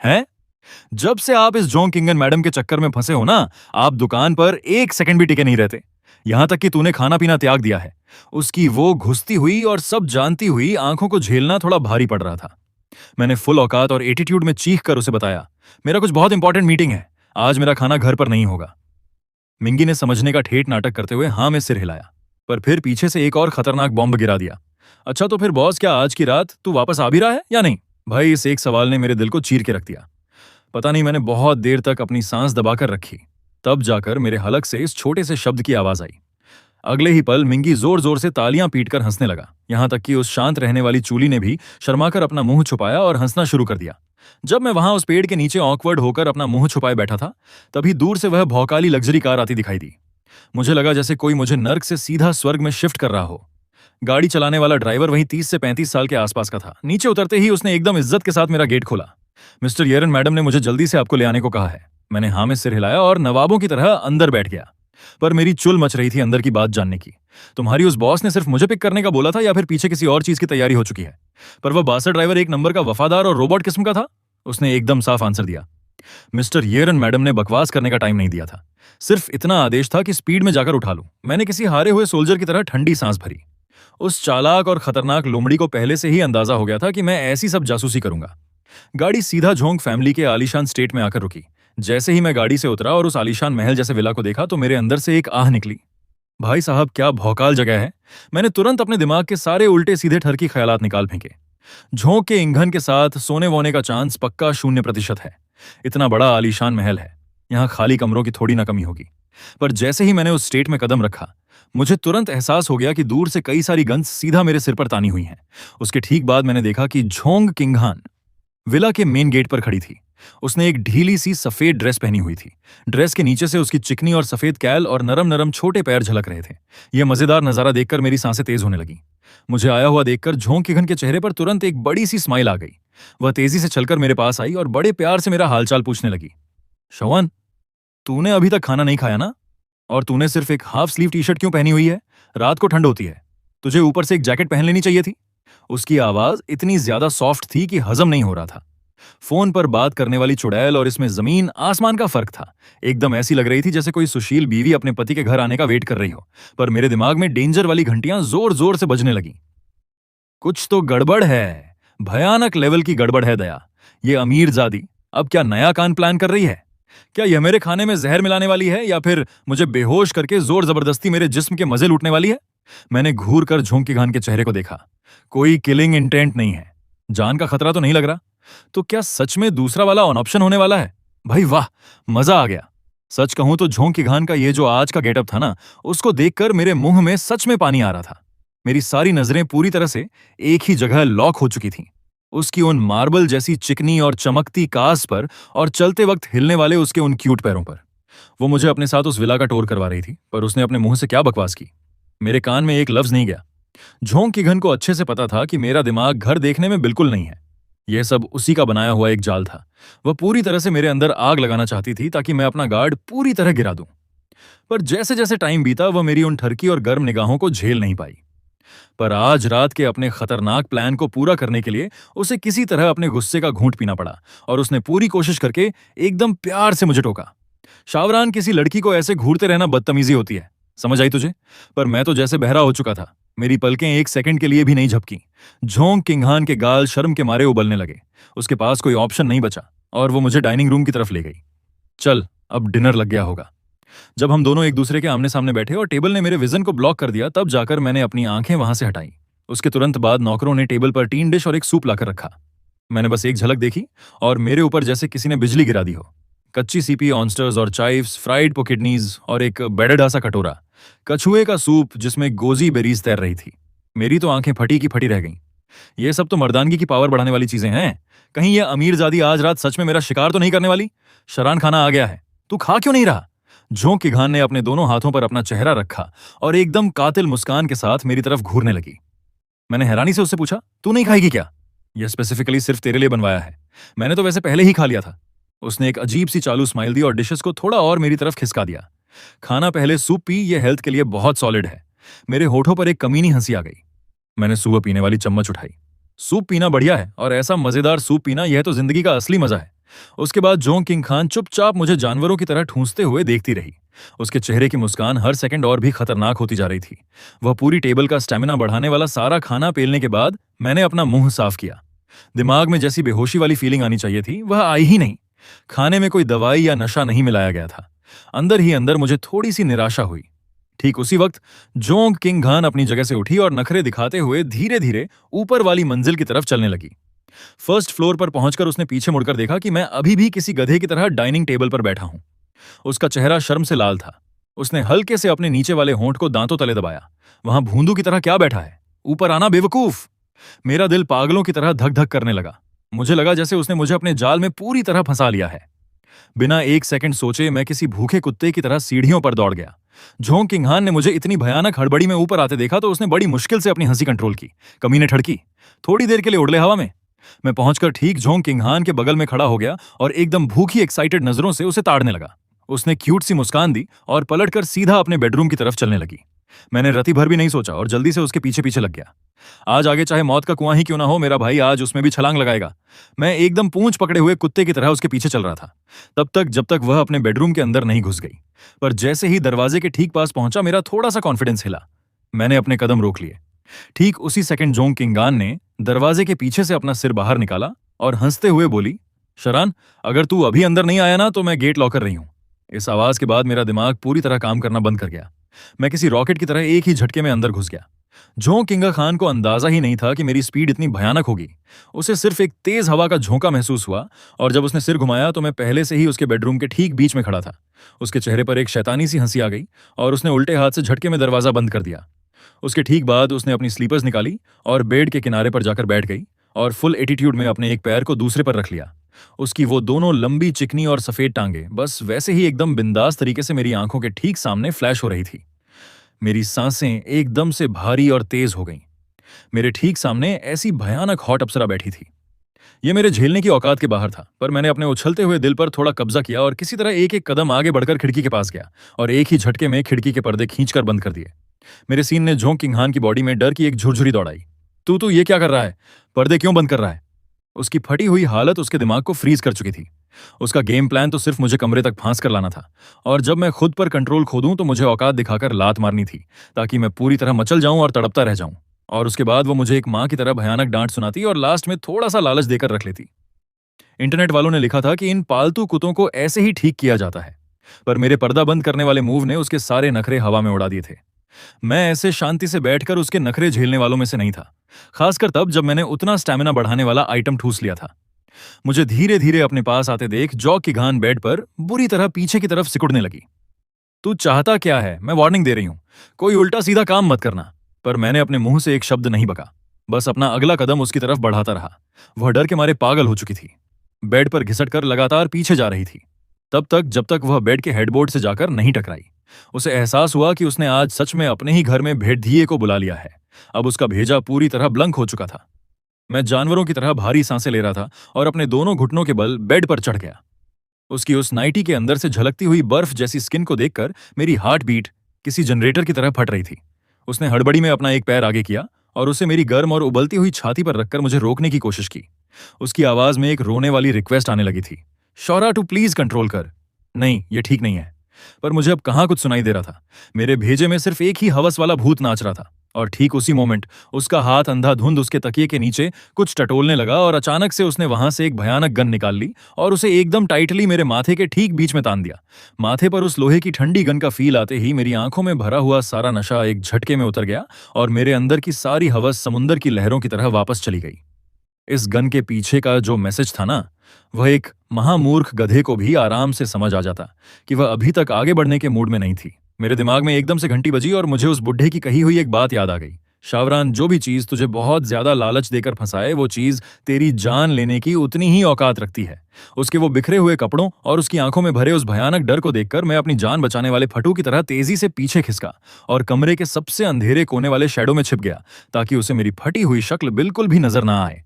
हैं? जब से आप इस जोंग किंगन मैडम के चक्कर में फंसे हो ना, आप दुकान पर एक सेकंड भी टिके नहीं रहते। यहां तक कि तूने खाना पीना त्याग दिया है। उसकी वो घुसती हुई और सब जानती हुई आंखों को झेलना थोड़ा भारी पड़ रहा था। मैंने फुल औकात और एटीट्यूड में चीख कर उसे बताया, मेरा कुछ बहुत इंपॉर्टेंट मीटिंग है, आज मेरा खाना घर पर नहीं होगा। मिंगी ने समझने का ठेठ नाटक करते हुए हाँ में सिर हिलाया, पर फिर पीछे से एक और खतरनाक बॉम्ब गिरा दिया। अच्छा तो फिर बॉस, क्या आज की रात तू वापस आ भी रहा है या नहीं? भाई, इस एक सवाल ने मेरे दिल को चीर के रख दिया। पता नहीं मैंने बहुत देर तक अपनी सांस दबाकर रखी, तब जाकर मेरे हलक से इस छोटे से शब्द की आवाज आई। अगले ही पल मिंगी जोर जोर से तालियां पीटकर हंसने लगा, यहां तक कि उस शांत रहने वाली चूली ने भी शर्माकर अपना मुंह छुपाया और हंसना शुरू कर दिया। जब मैं वहां उस पेड़ के नीचे ऑकवर्ड होकर अपना मुंह छुपाए बैठा था, तभी दूर से वह भौकाली लग्जरी कार आती दिखाई दी। मुझे लगा जैसे कोई मुझे नर्क से सीधा स्वर्ग में शिफ्ट कर रहा हो। गाड़ी चलाने वाला ड्राइवर वही 30 से 35 साल के आसपास का था। नीचे उतरते ही उसने एकदम इज्जत के साथ मेरा गेट खोला। मिस्टर येरन, मैडम ने मुझे जल्दी से आपको ले आने को कहा है। मैंने हाँ में सिर हिलाया और नवाबों की तरह अंदर बैठ गया। पर मेरी चुल मच रही थी अंदर की बात जानने की। तुम्हारी उस बॉस ने सिर्फ मुझे पिक करने का बोला था या फिर पीछे किसी और चीज की तैयारी हो चुकी है? पर वह बासर ड्राइवर एक नंबर का वफादार और रोबोट किस्म का था। उसने एकदम साफ आंसर दिया। मिस्टर येरन, मैडम ने बकवास करने का टाइम नहीं दिया था। सिर्फ इतना आदेश था कि स्पीड में जाकर उठा लूं। मैंने किसी हारे हुए सोल्जर की तरह ठंडी सांस भरी। उस चालाक और खतरनाक लोमड़ी को पहले से ही अंदाजा हो गया था कि मैं ऐसी सब जासूसी करूंगा। गाड़ी सीधा झोंक फैमिली के आलीशान स्टेट में आकर रुकी। जैसे ही मैं गाड़ी से उतरा और उस आलीशान महल जैसे विला को देखा तो मेरे अंदर से एक आह निकली। भाई साहब, क्या भौकाल जगह है। मैंने तुरंत अपने दिमाग के सारे उल्टे सीधे ठरकी ख्यालात निकाल फेंके। झोंक के ईंधन के साथ सोने वोने का चांस पक्का 0% है। इतना बड़ा आलीशान महल है, यहाँ खाली कमरों की थोड़ी ना कमी होगी। पर जैसे ही मैंने उस स्टेट में कदम रखा, मुझे तुरंत एहसास हो गया कि दूर से कई सारी गन्स सीधा मेरे सिर पर तानी हुई हैं। उसके ठीक बाद मैंने देखा कि झोंग किंगहान विला के मेन गेट पर खड़ी थी। उसने एक ढीली सी सफेद ड्रेस पहनी हुई थी। ड्रेस के नीचे से उसकी चिकनी और सफेद कैल और नरम नरम छोटे पैर झलक रहे थे। यह मजेदार नजारा देखकर मेरी सांसें तेज होने लगी। मुझे आया हुआ देखकर झोंक किंगन के चेहरे पर तुरंत एक बड़ी सी स्माइल आ गई। वह तेजी से चलकर मेरे पास आई और बड़े प्यार से मेरा हालचाल पूछने लगी। शौवन, तूने अभी तक खाना नहीं खाया ना? और तूने सिर्फ एक हाफ स्लीव टी शर्ट क्यों पहनी हुई है? रात को ठंड होती है, तुझे ऊपर से एक जैकेट पहन लेनी चाहिए थी। उसकी आवाज इतनी ज्यादा सॉफ्ट थी कि हजम नहीं हो रहा था। फोन पर बात करने वाली चुड़ैल और इसमें जमीन आसमान का फर्क था। एकदम ऐसी लग रही थी जैसे कोई सुशील बीवी अपने पति के घर आने का वेट कर रही हो। पर मेरे दिमाग में डेंजर वाली घंटियां जोर जोर से बजने लगी। कुछ तो गड़बड़ है, भयानक लेवल की गड़बड़ है दया। ये अमीरजादी अब क्या नया कांड प्लान कर रही है? क्या यह मेरे खाने में जहर मिलाने वाली है या फिर मुझे बेहोश करके जोर जबरदस्ती मेरे जिस्म के मजे लूटने वाली है? मैंने घूर कर झोंकी खान के चेहरे को देखा। कोई किलिंग इंटेंट नहीं है, जान का खतरा तो नहीं लग रहा। तो क्या सच में दूसरा वाला ऑन ऑप्शन होने वाला है? भाई वाह, मजा आ गया। सच कहूं तो झोंकी खान का ये जो आज का गेटअप था ना, उसको देखकर मेरे मुंह में सच में पानी आ रहा था। मेरी सारी नजरें पूरी तरह से एक ही जगह लॉक हो चुकी थीं। उसकी उन मार्बल जैसी चिकनी और चमकती कास पर और चलते वक्त हिलने वाले उसके उन क्यूट पैरों पर। वो मुझे अपने साथ उस विला का टूर करवा रही थी, पर उसने अपने मुंह से क्या बकवास की, मेरे कान में एक लफ्ज नहीं गया। झोंक की घन को अच्छे से पता था कि मेरा दिमाग घर देखने में बिल्कुल नहीं है। यह सब उसी का बनाया हुआ एक जाल था। वह पूरी तरह से मेरे अंदर आग लगाना चाहती थी ताकि मैं अपना गार्ड पूरी तरह गिरा दूं। पर जैसे जैसे टाइम बीता, वह मेरी उन ठरकी और गर्म निगाहों को झेल नहीं पाई। पर आज रात के अपने खतरनाक प्लान को पूरा करने के लिए उसे किसी तरह अपने गुस्से का घूंट पीना पड़ा और उसने पूरी कोशिश करके एकदम प्यार से मुझे टोका। शावरान, किसी लड़की को ऐसे घूरते रहना बदतमीजी होती है, समझ आई तुझे? पर मैं तो जैसे बहरा हो चुका था। मेरी पलकें एक सेकंड के लिए भी नहीं झपकी। झोंक किंगहान के गाल शर्म के मारे उबलने लगे। उसके पास कोई ऑप्शन नहीं बचा और वो मुझे डाइनिंग रूम की तरफ ले गई। चल, अब डिनर लग गया होगा। जब हम दोनों एक दूसरे के आमने सामने बैठे और टेबल ने मेरे विजन को ब्लॉक कर दिया, तब जाकर मैंने अपनी आंखें वहां से हटाई। उसके तुरंत बाद नौकरों ने टेबल पर 3 डिश और एक सूप लाकर रखा। मैंने बस एक झलक देखी और मेरे ऊपर जैसे किसी ने बिजली गिरा दी हो। कच्ची सीपी ऑनस्टर्स और चाइव्स, फ्राइड पोकिडनीज और एक बेडडा सा कटोरा, कछुए का सूप जिसमें गोजी बेरीज तैर रही थी। मेरी तो आंखें फटी की फटी रह गईं। ये सब तो मर्दानगी की पावर बढ़ाने वाली चीजें हैं। कहीं ये अमीरजादी आज रात सच में मेरा शिकार तो नहीं करने वाली? शरान खाना आ गया है, तू खा क्यों नहीं रहा? झोंक की घान ने अपने दोनों हाथों पर अपना चेहरा रखा और एकदम कातिल मुस्कान के साथ मेरी तरफ घूरने लगी। मैंने हैरानी से उससे पूछा, तू नहीं खाएगी क्या? यह स्पेसिफिकली सिर्फ तेरे लिए बनवाया है, मैंने तो वैसे पहले ही खा लिया था। उसने एक अजीब सी चालू स्माइल दी और डिशेस को थोड़ा और मेरी तरफ खिसका दिया। खाना पहले, सूप पी, ये हेल्थ के लिए बहुत सॉलिड है। मेरे होठों पर एक कमीनी हंसी आ गई। मैंने सूप पीने वाली चम्मच उठाई। सूप पीना बढ़िया है और ऐसा मजेदार सूप पीना, यह तो जिंदगी का असली मजा है। उसके बाद जोंग किंग खान चुपचाप मुझे जानवरों की तरह ठूंसते हुए देखती रही। उसके चेहरे की मुस्कान हर सेकंड और भी खतरनाक होती जा रही थी। वह पूरी टेबल का स्टेमिना बढ़ाने वाला सारा खाना पेलने के बाद मैंने अपना मुंह साफ किया। दिमाग में जैसी बेहोशी वाली फीलिंग आनी चाहिए थी वह आई ही नहीं। खाने में कोई दवाई या नशा नहीं मिलाया गया था। अंदर ही अंदर मुझे थोड़ी सी निराशा हुई। ठीक उसी वक्त जोंग किंग खान अपनी जगह से उठी और नखरे दिखाते हुए धीरे धीरे ऊपर वाली मंजिल की तरफ चलने लगी। फर्स्ट फ्लोर पर पहुंचकर उसने पीछे मुड़कर देखा कि मैं अभी भी किसी गधे की तरह डाइनिंग टेबल पर बैठा हूं। उसका चेहरा शर्म से लाल था। उसने हल्के से अपने नीचे वाले होंठ को दांतों तले दबाया। वहां भूंदू की तरह क्या बैठा है? ऊपर आना बेवकूफ। मेरा दिल पागलों की तरह धक धक करने लगा। मुझे लगा जैसे उसने मुझे अपने जाल में पूरी तरह फंसा लिया है। बिना एक सेकंड सोचे मैं किसी भूखे कुत्ते की तरह सीढ़ियों पर दौड़ गया। जोंग किंगहान ने मुझे इतनी भयानक हड़बड़ी में ऊपर आते देखा तो उसने बड़ी मुश्किल से अपनी हंसी कंट्रोल की। कमीने ठड़की, थोड़ी देर के लिए उड़ ले हवा में। मैं पहुंचकर ठीक जोंग किंगहान के बगल में खड़ा हो गया और एकदम भूखी एक्साइटेड नजरों से उसे ताड़ने लगा। उसने क्यूट सी मुस्कान दी और पलटकर सीधा अपने बेडरूम की तरफ चलने लगी। मैंने रति भर भी नहीं सोचा और जल्दी से उसके पीछे पीछे लग गया। आज आगे चाहे मौत का कुआं ही क्यों ना हो, मेरा भाई आज उसमें भी छलांग लगाएगा। मैं एकदम पूंछ पकड़े हुए कुत्ते की तरह उसके पीछे चल रहा था, तब तक जब तक वह अपने बेडरूम के अंदर नहीं घुस गई। पर जैसे ही दरवाजे के ठीक पास पहुंचा मेरा थोड़ा सा कॉन्फिडेंस हिला। मैंने अपने कदम रोक लिए। ठीक उसी सेकंड जोंग किंगान ने दरवाजे के पीछे से अपना सिर बाहर निकाला और हंसते हुए बोली, शरान, अगर तू अभी अंदर नहीं आया ना तो मैं गेट लॉक कर रही हूं। इस आवाज के बाद मेरा दिमाग पूरी तरह काम करना बंद कर गया। मैं किसी रॉकेट की तरह एक ही झटके में अंदर घुस गया। जोंग किंगा खान को अंदाजा ही नहीं था कि मेरी स्पीड इतनी भयानक होगी। उसे सिर्फ एक तेज हवा का झोंका महसूस हुआ और जब उसने सिर घुमाया तो मैं पहले से ही उसके बेडरूम के ठीक बीच में खड़ा था। उसके चेहरे पर एक शैतानी सी हंसी आ गई और उसने उल्टे हाथ से झटके में दरवाजा बंद कर दिया। उसके ठीक बाद उसने अपनी स्लीपर्स निकाली और बेड के किनारे पर जाकर बैठ गई और फुल एटीट्यूड में अपने एक पैर को दूसरे पर रख लिया। उसकी वो दोनों लंबी चिकनी और सफेद टांगे बस वैसे ही एकदम बिंदास तरीके से मेरी आंखों के ठीक सामने फ्लैश हो रही थी। मेरी सांसें एकदम से भारी और तेज हो गईं। मेरे ठीक सामने ऐसी भयानक हॉट अप्सरा बैठी थी। ये मेरे झेलने की औकात के बाहर था, पर मैंने अपने उछलते हुए दिल पर थोड़ा कब्जा किया और किसी तरह एक एक कदम आगे बढ़कर खिड़की के पास गया और एक ही झटके में खिड़की के पर्दे खींचकर बंद कर दिए। मेरे सीन ने जोंग किंगहान की बॉडी में डर की एक झुरझुरी दौड़ाई। तू ये क्या कर रहा है? पर्दे क्यों बंद कर रहा है? उसकी फटी हुई हालत उसके दिमाग को फ्रीज कर चुकी थी। उसका गेम प्लान तो सिर्फ मुझे कमरे तक फांस कर लाना था और जब मैं खुद पर कंट्रोल खो दूं तो मुझे औकात दिखाकर लात मारनी थी ताकि मैं पूरी तरह मचल जाऊं और तड़पता रह जाऊं। और उसके बाद वो मुझे एक मां की तरह भयानक डांट सुनाती और लास्ट में थोड़ा सा लालच देकर रख लेती। इंटरनेट वालों ने लिखा था कि इन पालतू कुत्तों को ऐसे ही ठीक किया जाता है, पर मेरे पर्दा बंद करने वाले मूव ने उसके सारे नखरे हवा में उड़ा दिए थे। मैं ऐसे शांति से बैठकर उसके नखरे झेलने वालों में से नहीं था, खासकर तब जब मैंने उतना स्टैमिना बढ़ाने वाला आइटम ठूस लिया था। मुझे धीरे धीरे अपने पास आते देख जॉ की घान बेड पर बुरी तरह पीछे की तरफ सिकुड़ने लगी। तू चाहता क्या है? मैं वार्निंग दे रही हूं, कोई उल्टा सीधा काम मत करना। पर मैंने अपने मुंह से एक शब्द नहीं बका, बस अपना अगला कदम उसकी तरफ बढ़ाता रहा। वह डर के मारे पागल हो चुकी थी, बेड पर घिसटकर लगातार पीछे जा रही थी, तब तक जब तक वह बेड के हेडबोर्ड से जाकर नहीं टकराई। उसे एहसास हुआ कि उसने आज सच में अपने ही घर में भेड़िए को बुला लिया है। अब उसका भेजा पूरी तरह ब्लंक हो चुका था। मैं जानवरों की तरह भारी सांसें ले रहा था और अपने दोनों घुटनों के बल बेड पर चढ़ गया। उसकी उस नाइटी के अंदर से झलकती हुई बर्फ जैसी स्किन को देखकर मेरी हार्ट बीट किसी जनरेटर की तरह फट रही थी। उसने हड़बड़ी में अपना एक पैर आगे किया और उसे मेरी गर्म और उबलती हुई छाती पर रखकर मुझे रोकने की कोशिश की। उसकी आवाज में एक रोने वाली रिक्वेस्ट आने लगी थी, शौरा टू प्लीज कंट्रोल कर। नहीं, ये ठीक नहीं है। पर मुझे अब कहाँ कुछ सुनाई दे रहा था। मेरे भेजे में सिर्फ एक ही हवस वाला भूत नाच रहा था और ठीक उसी मोमेंट उसका हाथ अंधाधुंध उसके तकिए के नीचे कुछ टटोलने लगा और अचानक से उसने वहां से एक भयानक गन निकाल ली और उसे एकदम टाइटली मेरे माथे के ठीक बीच में तान दिया। माथे पर उस लोहे की ठंडी गन का फील आते ही मेरी आंखों में भरा हुआ सारा नशा एक झटके में उतर गया और मेरे अंदर की सारी हवस समुंदर की लहरों की तरह वापस चली गई। इस गन के पीछे का जो मैसेज था ना, वह एक महामूर्ख गधे को भी आराम से समझ आ जाता कि वह अभी तक आगे बढ़ने के मूड में नहीं थी। मेरे दिमाग में एकदम से घंटी बजी और मुझे उस बुढ़े की कही हुई एक बात याद आ गई, शावरान, जो भी चीज तुझे बहुत ज्यादा लालच देकर फंसाए वो चीज तेरी जान लेने की उतनी ही औकात रखती है। उसके वो बिखरे हुए कपड़ों और उसकी आंखों में भरे उस भयानक डर को देखकर मैं अपनी जान बचाने वाले फटू की तरह तेजी से पीछे खिसका और कमरे के सबसे अंधेरे कोने वाले शैडो में छिप गया ताकि उसे मेरी फटी हुई शक्ल बिल्कुल भी नजर ना आए।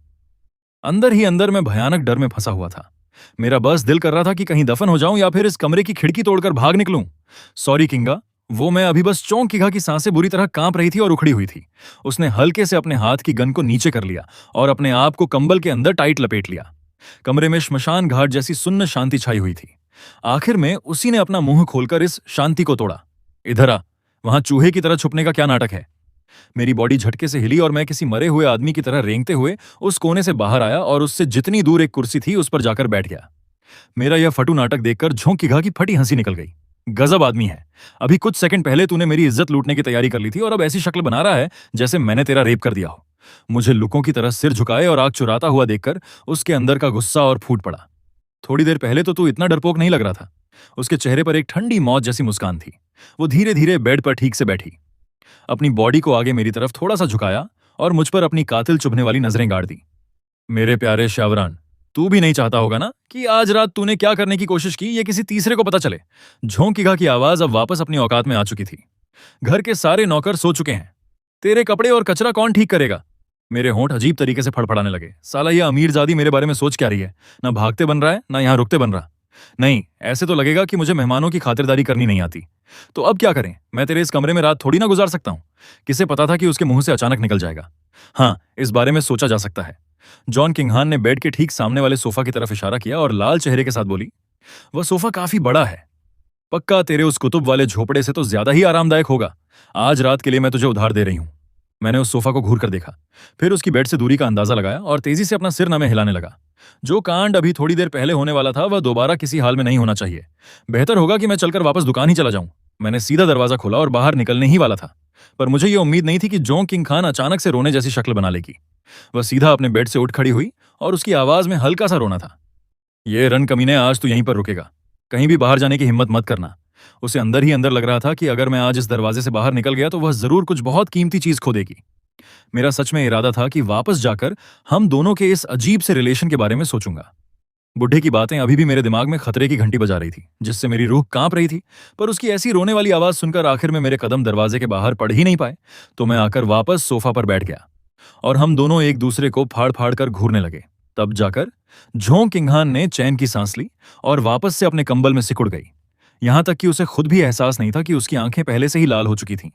अंदर ही अंदर मैं भयानक डर में फंसा हुआ था। मेरा बस दिल कर रहा था कि कहीं दफन हो जाऊं या फिर इस कमरे की खिड़की तोड़कर भाग निकलूं। सॉरी किंगा, वो मैं अभी बस चौंक किगा की सांसें बुरी तरह कांप रही थी और उखड़ी हुई थी। उसने हल्के से अपने हाथ की गन को नीचे कर लिया और अपने आप को कंबल के अंदर टाइट लपेट लिया। कमरे में श्मशान घाट जैसी सुन्न शांति छाई हुई थी। आखिर में उसी ने अपना मुंह खोलकर इस शांति को तोड़ा। इधर आ, वहां चूहे की तरह छुपने का क्या नाटक है? मेरी बॉडी झटके से हिली और मैं किसी मरे हुए आदमी की तरह रेंगते हुए उस कोने से बाहर आया और उससे जितनी दूर एक कुर्सी थी उस पर जाकर बैठ गया। मेरा यह फटू नाटक देखकर झोंक की घा की फटी हंसी निकल गई। गजब आदमी है। अभी कुछ सेकंड पहले तूने मेरी इज्जत लूटने की तैयारी कर ली थी और अब ऐसी शक्ल बना रहा है जैसे मैंने तेरा रेप कर दिया हो। मुझे लुकों की तरह सिर झुकाए और आग चुराता हुआ देखकर उसके अंदर का गुस्सा और फूट पड़ा। थोड़ी देर पहले तो तू इतना डरपोक नहीं लग रहा था। उसके चेहरे पर एक ठंडी मौत जैसी मुस्कान थी। वो धीरे धीरे बेड पर ठीक से बैठी, अपनी बॉडी को आगे मेरी तरफ थोड़ा सा झुकाया और मुझ पर अपनी कातिल चुभने वाली नजरें गाड़ दी। मेरे प्यारे शावरान, तू भी नहीं चाहता होगा ना कि आज रात तूने क्या करने की कोशिश की ये किसी तीसरे को पता चले। झोंकीघा की आवाज अब वापस अपनी औकात में आ चुकी थी। घर के सारे नौकर सो चुके हैं। तेरे कपड़े और कचरा कौन ठीक करेगा? मेरे होंठ अजीब तरीके से फड़फड़ाने लगे। साला ये अमीरजादी मेरे बारे में सोच क्या रही है? ना भागते बन रहा है ना यहां रुकते बन रहा। नहीं, ऐसे तो लगेगा कि मुझे मेहमानों की खातिरदारी करनी नहीं आती। तो अब क्या करें? मैं तेरे इस कमरे में रात थोड़ी ना गुजार सकता हूं। किसे पता था कि उसके मुंह से अचानक निकल जाएगा। हाँ, इस बारे में सोचा जा सकता है। जॉन किंगहान ने बेड के ठीक सामने वाले सोफा की तरफ इशारा किया और लाल चेहरे के साथ बोली, वह सोफा काफी बड़ा है। पक्का तेरे उस कुतुब वाले झोपड़े से तो ज्यादा ही आरामदायक होगा। आज रात के लिए मैं तुझे उधार दे रही हूं। मैंने उस सोफा को घूर कर देखा, फिर उसकी बेड से दूरी का अंदाजा लगाया और तेजी से अपना सिर नमे हिलाने लगा। जो कांड अभी थोड़ी देर पहले होने वाला था वह दोबारा किसी हाल में नहीं होना चाहिए। बेहतर होगा कि मैं चलकर वापस दुकान ही चला जाऊं। मैंने सीधा दरवाजा खोला और बाहर निकलने ही वाला था, पर मुझे यह उम्मीद नहीं थी कि जोंग किंग खान अचानक से रोने जैसी शक्ल बना लेगी। वह सीधा अपने बेड से उठ खड़ी हुई और उसकी आवाज में हल्का सा रोना था। ये रन कमीने, आज तू यहीं पर रुकेगा। कहीं भी बाहर जाने की हिम्मत मत करना। उसे अंदर ही अंदर लग रहा था कि अगर मैं आज इस दरवाजे से बाहर निकल गया तो वह जरूर कुछ बहुत कीमती चीज खो देगी। मेरा सच में इरादा था कि वापस जाकर हम दोनों के इस अजीब से रिलेशन के बारे में सोचूंगा। बुढ़े की बातें अभी भी मेरे दिमाग में खतरे की घंटी बजा रही थी, जिससे मेरी रूह कांप रही थी। पर उसकी ऐसी रोने वाली आवाज सुनकर आखिर में मेरे कदम दरवाजे के बाहर पड़ ही नहीं पाए, तो मैं आकर वापस सोफा पर बैठ गया और हम दोनों एक दूसरे को फाड़ फाड़ कर घूरने लगे। तब जाकर झोंग किंगहान ने चैन की सांस ली और वापस से अपने कंबल में सिकुड़ गई। यहां तक कि उसे खुद भी एहसास नहीं था कि उसकी आंखें पहले से ही लाल हो चुकी थीं।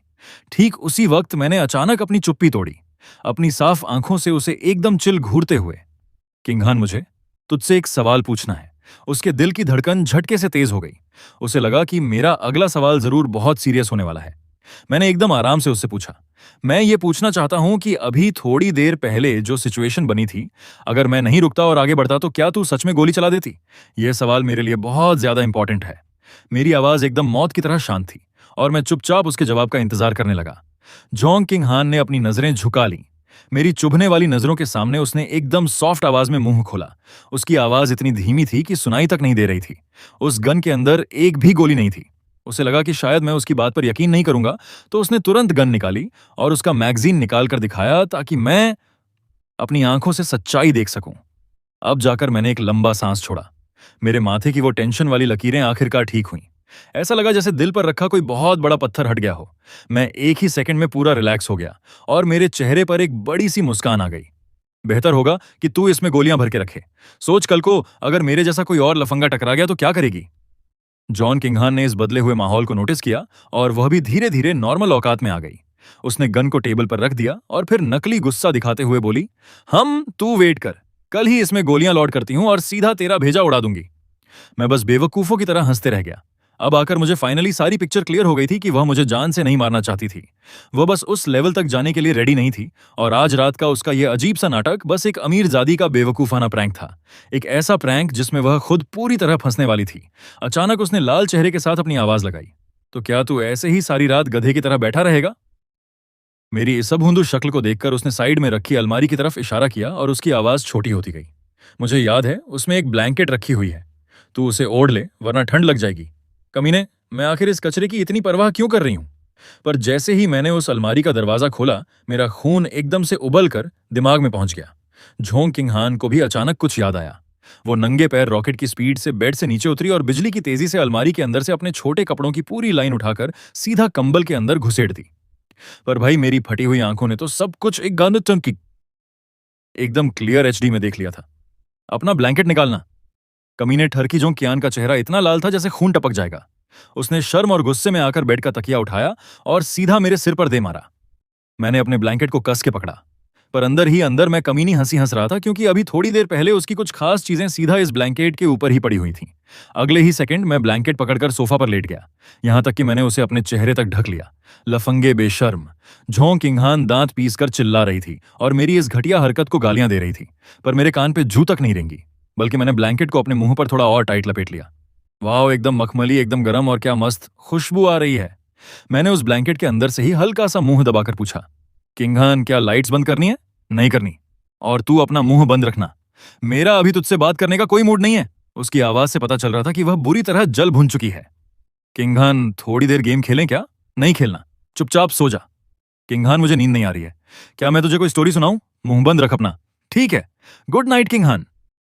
ठीक उसी वक्त मैंने अचानक अपनी चुप्पी तोड़ी, अपनी साफ आंखों से उसे एकदम चिल घूरते हुए। किंगहान, मुझे तुझसे एक सवाल पूछना है। उसके दिल की धड़कन झटके से तेज हो गई। उसे लगा कि मेरा अगला सवाल जरूर बहुत सीरियस होने वाला है। मैंने एकदम आराम से उससे पूछा, मैं ये पूछना चाहता हूं कि अभी थोड़ी देर पहले जो सिचुएशन बनी थी, अगर मैं नहीं रुकता और आगे बढ़ता तो क्या तू सच में गोली चला देती? यह सवाल मेरे लिए बहुत ज्यादा इंपॉर्टेंट है। मेरी आवाज एकदम मौत की तरह शांत थी और मैं चुपचाप उसके जवाब का इंतजार करने लगा। जोंग किंगहान ने अपनी नजरें झुका ली। मेरी चुभने वाली नजरों के सामने उसने एकदम सॉफ्ट आवाज में मुंह खोला। उसकी आवाज इतनी धीमी थी कि सुनाई तक नहीं दे रही थी। उस गन के अंदर एक भी गोली नहीं थी। उसे लगा कि शायद मैं उसकी बात पर यकीन नहीं करूंगा, तो उसने तुरंत गन निकाली और उसका मैगजीन निकाल कर दिखाया ताकि मैं अपनी आंखों से सच्चाई देख सकूं। अब जाकर मैंने एक लंबा सांस छोड़ा। मेरे माथे की वो टेंशन वाली लकीरें आखिरकार ठीक हुईं। ऐसा लगा जैसे दिल पर रखा कोई बहुत बड़ा पत्थर हट गया हो। मैं एक ही सेकंड में पूरा रिलैक्स हो गया और मेरे चेहरे पर एक बड़ी सी मुस्कान आ गई। बेहतर होगा कि तू इसमें गोलियां भर के रखे। सोच, कल को अगर मेरे जैसा कोई और लफंगा टकरा गया तो क्या करेगी? जॉन किंगहान ने इस बदले हुए माहौल को नोटिस किया और वह भी धीरे धीरे नॉर्मल औकात में आ गई। उसने गन को टेबल पर रख दिया और फिर नकली गुस्सा दिखाते हुए बोली, तू वेट कर, कल ही इसमें गोलियां लोड करती हूं और सीधा तेरा भेजा उड़ा दूंगी। मैं बस बेवकूफों की तरह हंसते रह गया। अब आकर मुझे फाइनली सारी पिक्चर क्लियर हो गई थी कि वह मुझे जान से नहीं मारना चाहती थी। वह बस उस लेवल तक जाने के लिए रेडी नहीं थी और आज रात का उसका यह अजीब सा नाटक बस एक अमीरजादी का बेवकूफाना प्रैंक था। एक ऐसा प्रैंक जिसमें वह खुद पूरी तरह फंसने वाली थी। अचानक उसने लाल चेहरे के साथ अपनी आवाज लगाई, तो क्या तू ऐसे ही सारी रात गधे की तरह बैठा रहेगा? मेरी इस भूंदू शक्ल को देखकर उसने साइड में रखी अलमारी की तरफ इशारा किया और उसकी आवाज छोटी होती गई। मुझे याद है, उसमें एक ब्लैंकेट रखी हुई है। तू उसे ओढ़ ले वरना ठंड लग जाएगी। कमीने, मैं आखिर इस कचरे की इतनी परवाह क्यों कर रही हूं? पर जैसे ही मैंने उस अलमारी का दरवाजा खोला, मेरा खून एकदम से उबल कर दिमाग में पहुंच गया। झोंग किंगहान को भी अचानक कुछ याद आया। वो नंगे पैर रॉकेट की स्पीड से बेड से नीचे उतरी और बिजली की तेजी से अलमारी के अंदर से अपने छोटे कपड़ों की पूरी लाइन उठाकर सीधा कंबल के अंदर घुसेड़ दी। पर भाई, मेरी फटी हुई आंखों ने तो सब कुछ एक गांध चमकी एकदम क्लियर एचडी में देख लिया था। अपना ब्लैंकेट निकालना। कमीने ठरकी जोंग कियान का चेहरा इतना लाल था जैसे खून टपक जाएगा। उसने शर्म और गुस्से में आकर बेड का तकिया उठाया और सीधा मेरे सिर पर दे मारा। मैंने अपने ब्लैंकेट को कस के पकड़ा। पर अंदर ही अंदर मैं कमीनी हंसी हंस रहा था, क्योंकि अभी थोड़ी देर पहले उसकी कुछ खास चीजें सीधा इस ब्लैंकेट के ऊपर ही पड़ी हुई थीं। अगले ही सेकंड मैं ब्लैंकेट पकड़कर सोफा पर लेट गया, यहां तक कि मैंने उसे अपने चेहरे तक ढक लिया। लफंगे बेशर्म। झोंक इंघान दांत पीसकर चिल्ला रही थी और मेरी इस घटिया हरकत को गालियां दे रही थी, पर मेरे कान पे जू तक नहीं रेंगी, बल्कि मैंने ब्लैंकेट को अपने मुंह पर थोड़ा और टाइट लपेट लिया। वाह, एकदम मखमली, एकदम गर्म, और क्या मस्त खुशबू आ रही है। मैंने उस ब्लैंकेट के अंदर से ही हल्का सा मुंह दबाकर पूछा, किंघान, क्या लाइट्स बंद करनी है? नहीं करनी। और तू अपना मुंह बंद रखना, मेरा अभी तुझसे बात करने का कोई मूड नहीं है। उसकी आवाज से पता चल रहा था कि वह बुरी तरह जल भुन चुकी है। किंघान, थोड़ी देर गेम खेलें क्या? नहीं खेलना, चुपचाप सो जा। किंघान, मुझे नींद नहीं आ रही है, क्या मैं तुझे कोई स्टोरी सुनाऊं? मुंह बंद रख अपना। ठीक है, गुड नाइट किंघान।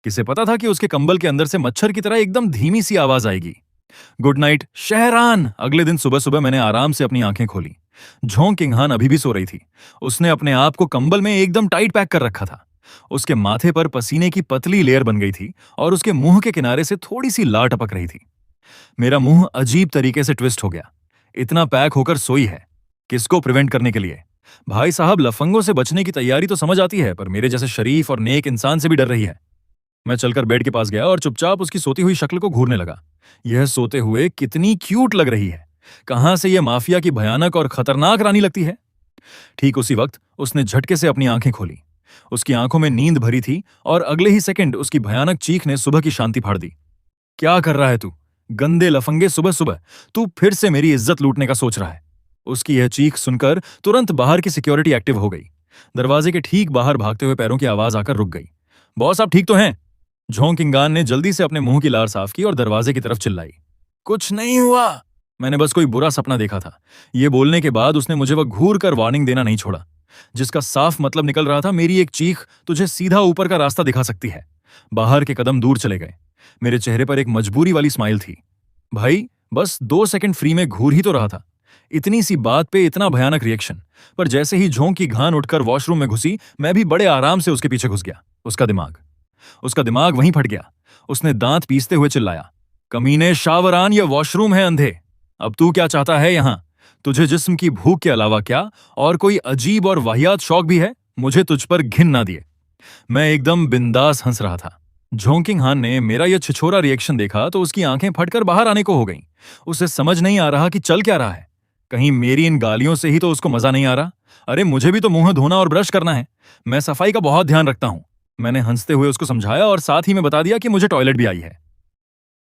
किसे पता था कि उसके कंबल के अंदर से मच्छर की तरह एकदम धीमी सी आवाज आएगी। गुड नाइट शहरान। अगले दिन सुबह सुबह मैंने आराम से अपनी आंखें खोली। झोंक किंघान अभी भी सो रही थी। उसने अपने आप को कंबल में एकदम टाइट पैक कर रखा था। उसके माथे पर पसीने की पतली लेयर बन गई थी और उसके मुंह के किनारे से थोड़ी सी लार टपक रही थी। मेरा मुंह अजीब तरीके से ट्विस्ट हो गया। इतना पैक होकर सोई है, किसको प्रिवेंट करने के लिए? भाई साहब, लफंगों से बचने की तैयारी तो समझ आती है, पर मेरे जैसे शरीफ और नेक इंसान से भी डर रही है। मैं चलकर बेड के पास गया और चुपचाप उसकी सोती हुई शक्ल को घूरने लगा। यह सोते हुए कितनी क्यूट लग रही है, कहां से यह माफिया की भयानक और खतरनाक रानी लगती है। ठीक उसी वक्त उसने झटके से अपनी आंखें खोली। उसकी आंखों में नींद भरी थी और अगले ही सेकंड उसकी भयानक चीख ने सुबह की शांति फाड़ दी। क्या कर रहा है तू, गंदे लफंगे? सुबह सुबह तू फिर से मेरी इज्जत लूटने का सोच रहा है? उसकी यह चीख सुनकर तुरंत बाहर की सिक्योरिटी एक्टिव हो गई। दरवाजे के ठीक बाहर भागते हुए पैरों की आवाज आकर रुक गई। बॉस, आप ठीक तो हैं? झोंक इंगान ने जल्दी से अपने मुंह की लार साफ की और दरवाजे की तरफ चिल्लाई। कुछ नहीं हुआ, मैंने बस कोई बुरा सपना देखा था। ये बोलने के बाद उसने मुझे वह घूर कर वार्निंग देना नहीं छोड़ा, जिसका साफ मतलब निकल रहा था, मेरी एक चीख तुझे सीधा ऊपर का रास्ता दिखा सकती है। बाहर के कदम दूर चले गए। मेरे चेहरे पर एक मजबूरी वाली स्माइल थी। भाई, बस 2 सेकंड फ्री में घूर ही तो रहा था, इतनी सी बात पे इतना भयानक रिएक्शन। पर जैसे ही झोंक की घान उठकर वॉशरूम में घुसी, मैं भी बड़े आराम से उसके पीछे घुस गया। उसका दिमाग वहीं फट गया। उसने दांत पीसते हुए चिल्लाया, कमीने शावरान, यह वॉशरूम है अंधे। अब तू क्या चाहता है यहां? तुझे जिस्म की भूख के अलावा क्या और कोई अजीब और वाहियात शौक भी है? मुझे तुझ पर घिन ना दिए। मैं एकदम बिंदास हंस रहा था। झोंकिंग हान ने मेरा यह छिछोरा रिएक्शन देखा तो उसकी आंखें फटकर बाहर आने को हो गईं। उसे समझ नहीं आ रहा कि चल क्या रहा है। कहीं मेरी इन गालियों से ही तो उसको मजा नहीं आ रहा? अरे, मुझे भी तो मुंह धोना और ब्रश करना है, मैं सफाई का बहुत ध्यान रखता हूं। मैंने हंसते हुए उसको समझाया और साथ ही में बता दिया कि मुझे टॉयलेट भी आई है।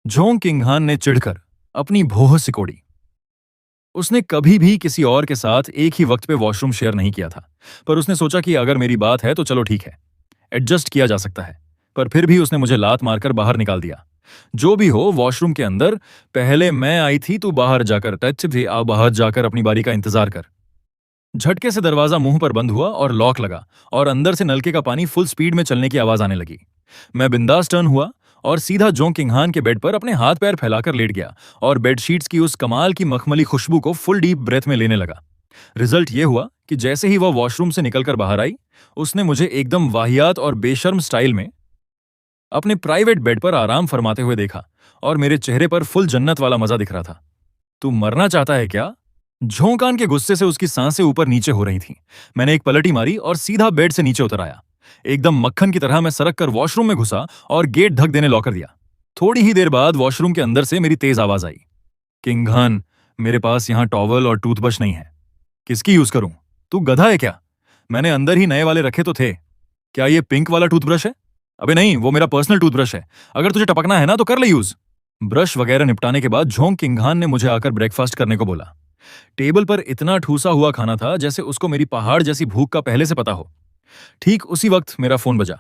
झोंकिंग हान ने चिढ़कर अपनी भौह सिकोड़ी। उसने कभी भी किसी और के साथ एक ही वक्त पे वॉशरूम शेयर नहीं किया था, पर उसने सोचा कि अगर मेरी बात है तो चलो ठीक है, एडजस्ट किया जा सकता है। पर फिर भी उसने मुझे लात मारकर बाहर निकाल दिया। जो भी हो, वॉशरूम के अंदर पहले मैं आई थी, तू बाहर जाकर टच भी आ, बाहर जाकर अपनी बारी का इंतजार कर। झटके से दरवाजा मुंह पर बंद हुआ और लॉक लगा और अंदर से नलके का पानी फुल स्पीड में चलने की आवाज आने लगी। मैं बिंदास टर्न हुआ और सीधा जोंकिंग हान के बेड पर अपने हाथ पैर फैलाकर लेट गया और बेडशीट्स की उस कमाल की मखमली खुशबू को फुल डीप ब्रेथ में लेने लगा। रिजल्ट यह हुआ कि जैसे ही वह वॉशरूम से निकलकर बाहर आई, उसने मुझे एकदम वाहियात और बेशर्म स्टाइल में अपने प्राइवेट बेड पर आराम फरमाते हुए देखा और मेरे चेहरे पर फुल जन्नत वाला मजा दिख रहा था। तू मरना चाहता है क्या? झोंकान के गुस्से से उसकी सांसें ऊपर नीचे हो रही थीं। मैंने एक पलटी मारी और सीधा बेड से नीचे उतर आया। एकदम मक्खन की तरह मैं सरक कर वॉशरूम में घुसा और गेट ढक देने लॉक कर दिया। थोड़ी ही देर बाद वॉशरूम के अंदर से मेरी तेज आवाज आई, किंघान, मेरे पास यहां टॉवल और टूथब्रश नहीं है, किसकी यूज करूं? तू गधा है क्या? मैंने अंदर ही नए वाले रखे तो थे। क्या ये पिंक वाला टूथब्रश है? अबे नहीं, वो मेरा पर्सनल टूथब्रश है, अगर तुझे टपकना है ना तो कर ले यूज। ब्रश वगैरह निपटाने के बाद झोंक किंघान ने मुझे आकर ब्रेकफास्ट करने को बोला। टेबल पर इतना ठूसा हुआ खाना था जैसे उसको मेरी पहाड़ जैसी भूख का पहले से पता हो। ठीक उसी वक्त मेरा फोन बजा।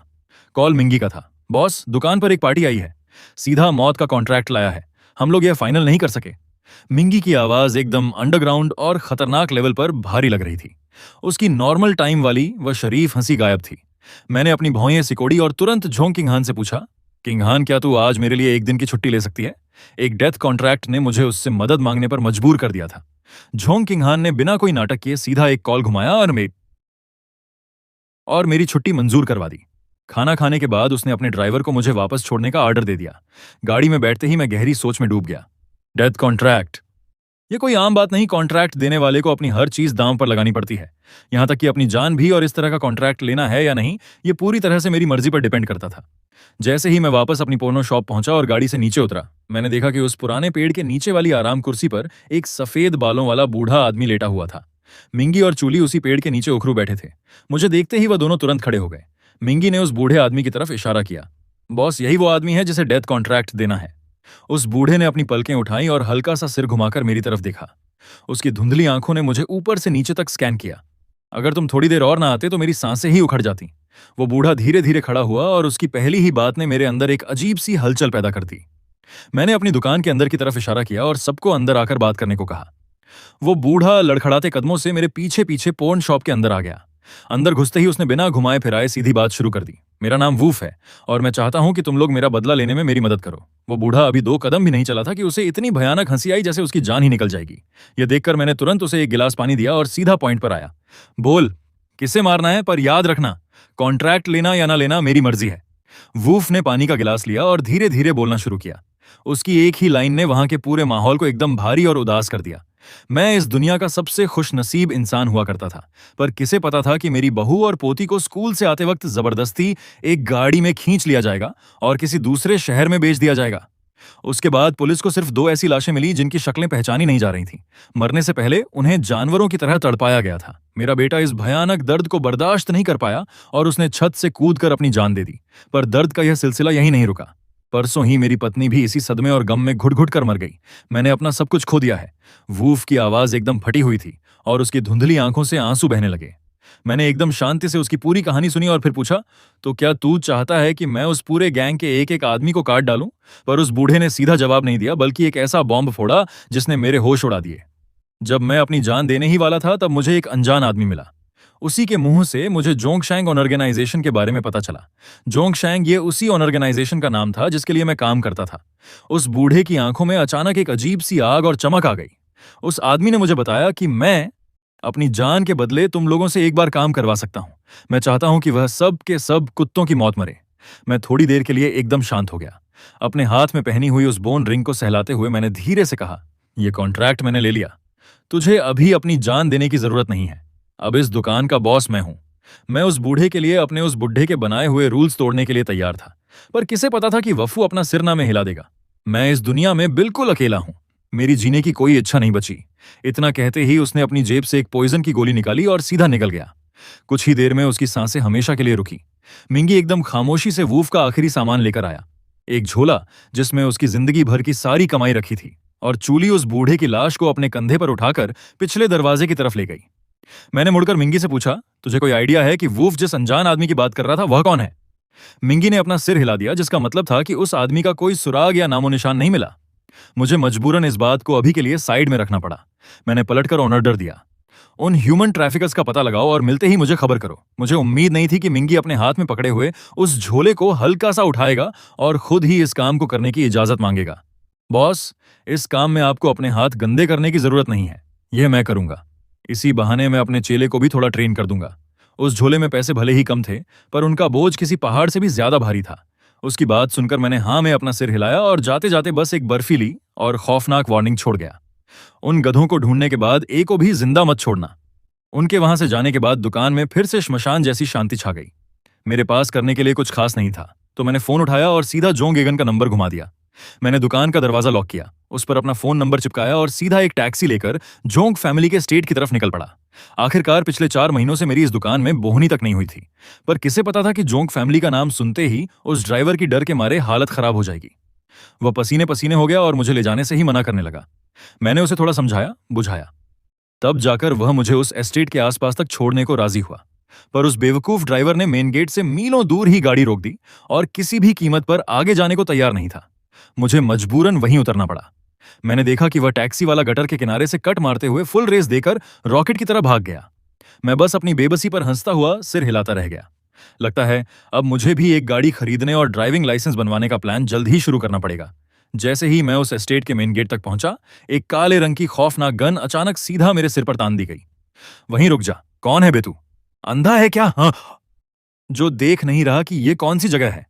कॉल मिंगी का था। बॉस, दुकान पर एक पार्टी आई है, सीधा मौत का कॉन्ट्रैक्ट लाया है, हम लोग यह फाइनल नहीं कर सके। मिंगी की आवाज एकदम अंडरग्राउंड और खतरनाक लेवल पर भारी लग रही थी। उसकी नॉर्मल टाइम वाली वह शरीफ हंसी गायब थी। मैंने अपनी भौंयें सिकोड़ी और तुरंत झोंक किंघान से पूछा, किंघान, क्या तू आज मेरे लिए एक दिन की छुट्टी ले सकती है? एक डेथ कॉन्ट्रैक्ट ने मुझे उससे मदद मांगने पर मजबूर कर दिया था। झोंक किंघान ने बिना कोई नाटक किए सीधा एक कॉल घुमाया और मेरी छुट्टी मंजूर करवा दी। खाना खाने के बाद उसने अपने ड्राइवर को मुझे वापस छोड़ने का ऑर्डर दे दिया। गाड़ी में बैठते ही मैं गहरी सोच में डूब गया। डेथ कॉन्ट्रैक्ट, ये कोई आम बात नहीं, कॉन्ट्रैक्ट देने वाले को अपनी हर चीज दांव पर लगानी पड़ती है, यहां तक कि अपनी जान भी। और इस तरह का कॉन्ट्रैक्ट लेना है या नहीं, ये पूरी तरह से मेरी मर्जी पर डिपेंड करता था। जैसे ही मैं वापस अपनी पोर्नो शॉप पहुंचा और गाड़ी से नीचे उतरा, मैंने देखा कि उस पुराने पेड़ के नीचे वाली आराम कुर्सी पर एक सफेद बालों वाला बूढ़ा आदमी लेटा हुआ था। मिंगी और चूली उसी पेड़ के नीचे उखरू बैठे थे। मुझे देखते ही वह दोनों तुरंत खड़े हो गए। मिंगी ने उस बूढ़े आदमी की तरफ इशारा किया। बॉस, यही वो आदमी है जिसे डेथ कॉन्ट्रैक्ट देना है। उस बूढ़े ने अपनी पलकें उठाई और हल्का सा सिर घुमाकर मेरी तरफ देखा। उसकी धुंधली आंखों ने मुझे ऊपर से नीचे तक स्कैन किया। अगर तुम थोड़ी देर और ना आते तो मेरी सांसें ही उखड़ जाती। वो बूढ़ा धीरे धीरे खड़ा हुआ और उसकी पहली ही बात ने मेरे अंदर एक अजीब सी हलचल पैदा कर दी। मैंने अपनी दुकान के अंदर की तरफ इशारा किया और सबको अंदर आकर बात करने को कहा। वो बूढ़ा लड़खड़ाते कदमों से मेरे पीछे पीछे पोर्न शॉप के अंदर आ गया। अंदर घुसते ही उसने बिना घुमाए फिराए सीधी बात शुरू कर दी। मेरा नाम वूफ है और मैं चाहता हूं कि तुम लोग मेरा बदला लेने में मेरी मदद करो। वो बूढ़ा अभी 2 कदम भी नहीं चला था कि उसे इतनी भयानक हंसी आई जैसे उसकी जान ही निकल जाएगी। यह देखकर मैंने तुरंत उसे एक गिलास पानी दिया और सीधा पॉइंट पर आया। बोल, किसे मारना है, पर याद रखना, कॉन्ट्रैक्ट लेना या ना लेना मेरी मर्जी है। वूफ ने पानी का गिलास लिया और धीरे धीरे बोलना शुरू किया। उसकी एक ही लाइन ने वहां के पूरे माहौल को एकदम भारी और उदास कर दिया। मैं इस दुनिया का सबसे खुशनसीब इंसान हुआ करता था, पर किसे पता था कि मेरी बहू और पोती को स्कूल से आते वक्त जबरदस्ती एक गाड़ी में खींच लिया जाएगा और किसी दूसरे शहर में बेच दिया जाएगा। उसके बाद पुलिस को सिर्फ 2 ऐसी लाशें मिली जिनकी शक्लें पहचानी नहीं जा रही थीं। मरने से पहले उन्हें जानवरों की तरह तड़पाया गया था। मेरा बेटा इस भयानक दर्द को बर्दाश्त नहीं कर पाया और उसने छत से कूदकर अपनी जान दे दी। पर दर्द का यह सिलसिला यहीं नहीं रुका। परसों ही मेरी पत्नी भी इसी सदमे और गम में घुट-घुट कर मर गई। मैंने अपना सब कुछ खो दिया है। वूफ की आवाज एकदम फटी हुई थी और उसकी धुंधली आंखों से आंसू बहने लगे। मैंने एकदम शांति से उसकी पूरी कहानी सुनी और फिर पूछा, तो क्या तू चाहता है कि मैं उस पूरे गैंग के एक एक आदमी को काट डालूं? पर उस बूढ़े ने सीधा जवाब नहीं दिया, बल्कि एक ऐसा बॉम्ब फोड़ा जिसने मेरे होश उड़ा दिए। जब मैं अपनी जान देने ही वाला था तब मुझे एक अनजान आदमी मिला। उसी के मुंह से मुझे जोंगशैंग ऑर्गेनाइजेशन के बारे में पता चला। जोंगशैंग ये उसी ऑर्गेनाइजेशन का नाम था जिसके लिए मैं काम करता था। उस बूढ़े की आंखों में अचानक एक अजीब सी आग और चमक आ गई। उस आदमी ने मुझे बताया कि मैं अपनी जान के बदले तुम लोगों से एक बार काम करवा सकता हूं। मैं चाहता हूं कि वह सब के सब कुत्तों की मौत मरे। मैं थोड़ी देर के लिए एकदम शांत हो गया। अपने हाथ में पहनी हुई उस बोन रिंग को सहलाते हुए मैंने धीरे से कहा, यह कॉन्ट्रैक्ट मैंने ले लिया। तुझे अभी अपनी जान देने की जरूरत नहीं है। अब इस दुकान का बॉस मैं हूं। मैं उस बूढ़े के लिए अपने उस बुढ़े के बनाए हुए रूल्स तोड़ने के लिए तैयार था, पर किसे पता था कि वफू अपना सिर ना में हिला देगा। मैं इस दुनिया में बिल्कुल अकेला हूं। मेरी जीने की कोई इच्छा नहीं बची। इतना कहते ही उसने अपनी जेब से एक पॉइजन की गोली निकाली और सीधा निकल गया। कुछ ही देर में उसकी सांसें हमेशा के लिए रुकी। मिंगी एकदम खामोशी से वूफ का आखिरी सामान लेकर आया, एक झोला जिसमें उसकी जिंदगी भर की सारी कमाई रखी थी, और चूली उस बूढ़े की लाश को अपने कंधे पर उठाकर पिछले दरवाजे की तरफ ले गई। मैंने मुड़कर मिंगी से पूछा, तुझे कोई आइडिया है कि वूफ जिस अनजान आदमी की बात कर रहा था वह कौन है? मिंगी ने अपना सिर हिला दिया, जिसका मतलब था कि उस आदमी का कोई सुराग या नामो निशान नहीं मिला। मुझे मजबूरन इस बात को अभी के लिए साइड में रखना पड़ा। मैंने पलटकर ऑर्डर दिया, उन ह्यूमन ट्रैफिकर्स का पता लगाओ और मिलते ही मुझे खबर करो। मुझे उम्मीद नहीं थी कि मिंगी अपने हाथ में पकड़े हुए उस झोले को हल्का सा उठाएगा और खुद ही इस काम को करने की इजाजत मांगेगा। बॉस, इस काम में आपको अपने हाथ गंदे करने की जरूरत नहीं है, यह मैं करूंगा। इसी बहाने मैं अपने चेले को भी थोड़ा ट्रेन कर दूंगा। उस झोले में पैसे भले ही कम थे, पर उनका बोझ किसी पहाड़ से भी ज्यादा भारी था। उसकी बात सुनकर मैंने हाँ में अपना सिर हिलाया और जाते जाते बस एक बर्फीली और खौफनाक वार्निंग छोड़ गया। उन गधों को ढूंढने के बाद एक को भी जिंदा मत छोड़ना। उनके वहां से जाने के बाद दुकान में फिर से श्मशान जैसी शांति छा गई। मेरे पास करने के लिए कुछ खास नहीं था, तो मैंने फोन उठाया और सीधा जोंग एगन का नंबर घुमा दिया। मैंने दुकान का दरवाजा लॉक किया, उस पर अपना फोन नंबर चिपकाया और सीधा एक टैक्सी लेकर जोंग फैमिली के स्टेट की तरफ निकल पड़ा। आखिरकार पिछले 4 महीनों से मेरी इस दुकान में बोहनी तक नहीं हुई थी, पर किसे पता था कि जोंग फैमिली का नाम सुनते ही उस ड्राइवर की डर के मारे हालत खराब हो जाएगी। वह पसीने पसीने हो गया और मुझे ले जाने से ही मना करने लगा। मैंने उसे थोड़ा समझाया बुझाया, तब जाकर वह मुझे उस एस्टेट के आसपास तक छोड़ने को राजी हुआ। पर उस बेवकूफ ड्राइवर ने मेन गेट से मीलों दूर ही गाड़ी रोक दी और किसी भी कीमत पर आगे जाने को तैयार नहीं था। मुझे मजबूरन वहीं उतरना पड़ा। मैंने देखा कि वह टैक्सी वाला गटर के किनारे से कट मारते हुए फुल रेस देकर रॉकेट की तरह भाग गया। मैं बस अपनी बेबसी पर हंसता हुआ सिर हिलाता रह गया। लगता है अब मुझे भी एक गाड़ी खरीदने और ड्राइविंग लाइसेंस बनवाने का प्लान जल्द ही शुरू करना पड़ेगा। जैसे ही मैं उस एस्टेट के मेन गेट तक पहुंचा, एक काले रंग की खौफनाक गन अचानक सीधा मेरे सिर पर तान दी गई। वहीं रुक जा, कौन है बे तू? अंधा है क्या? हाँ, जो देख नहीं रहा कि ये कौन सी जगह है?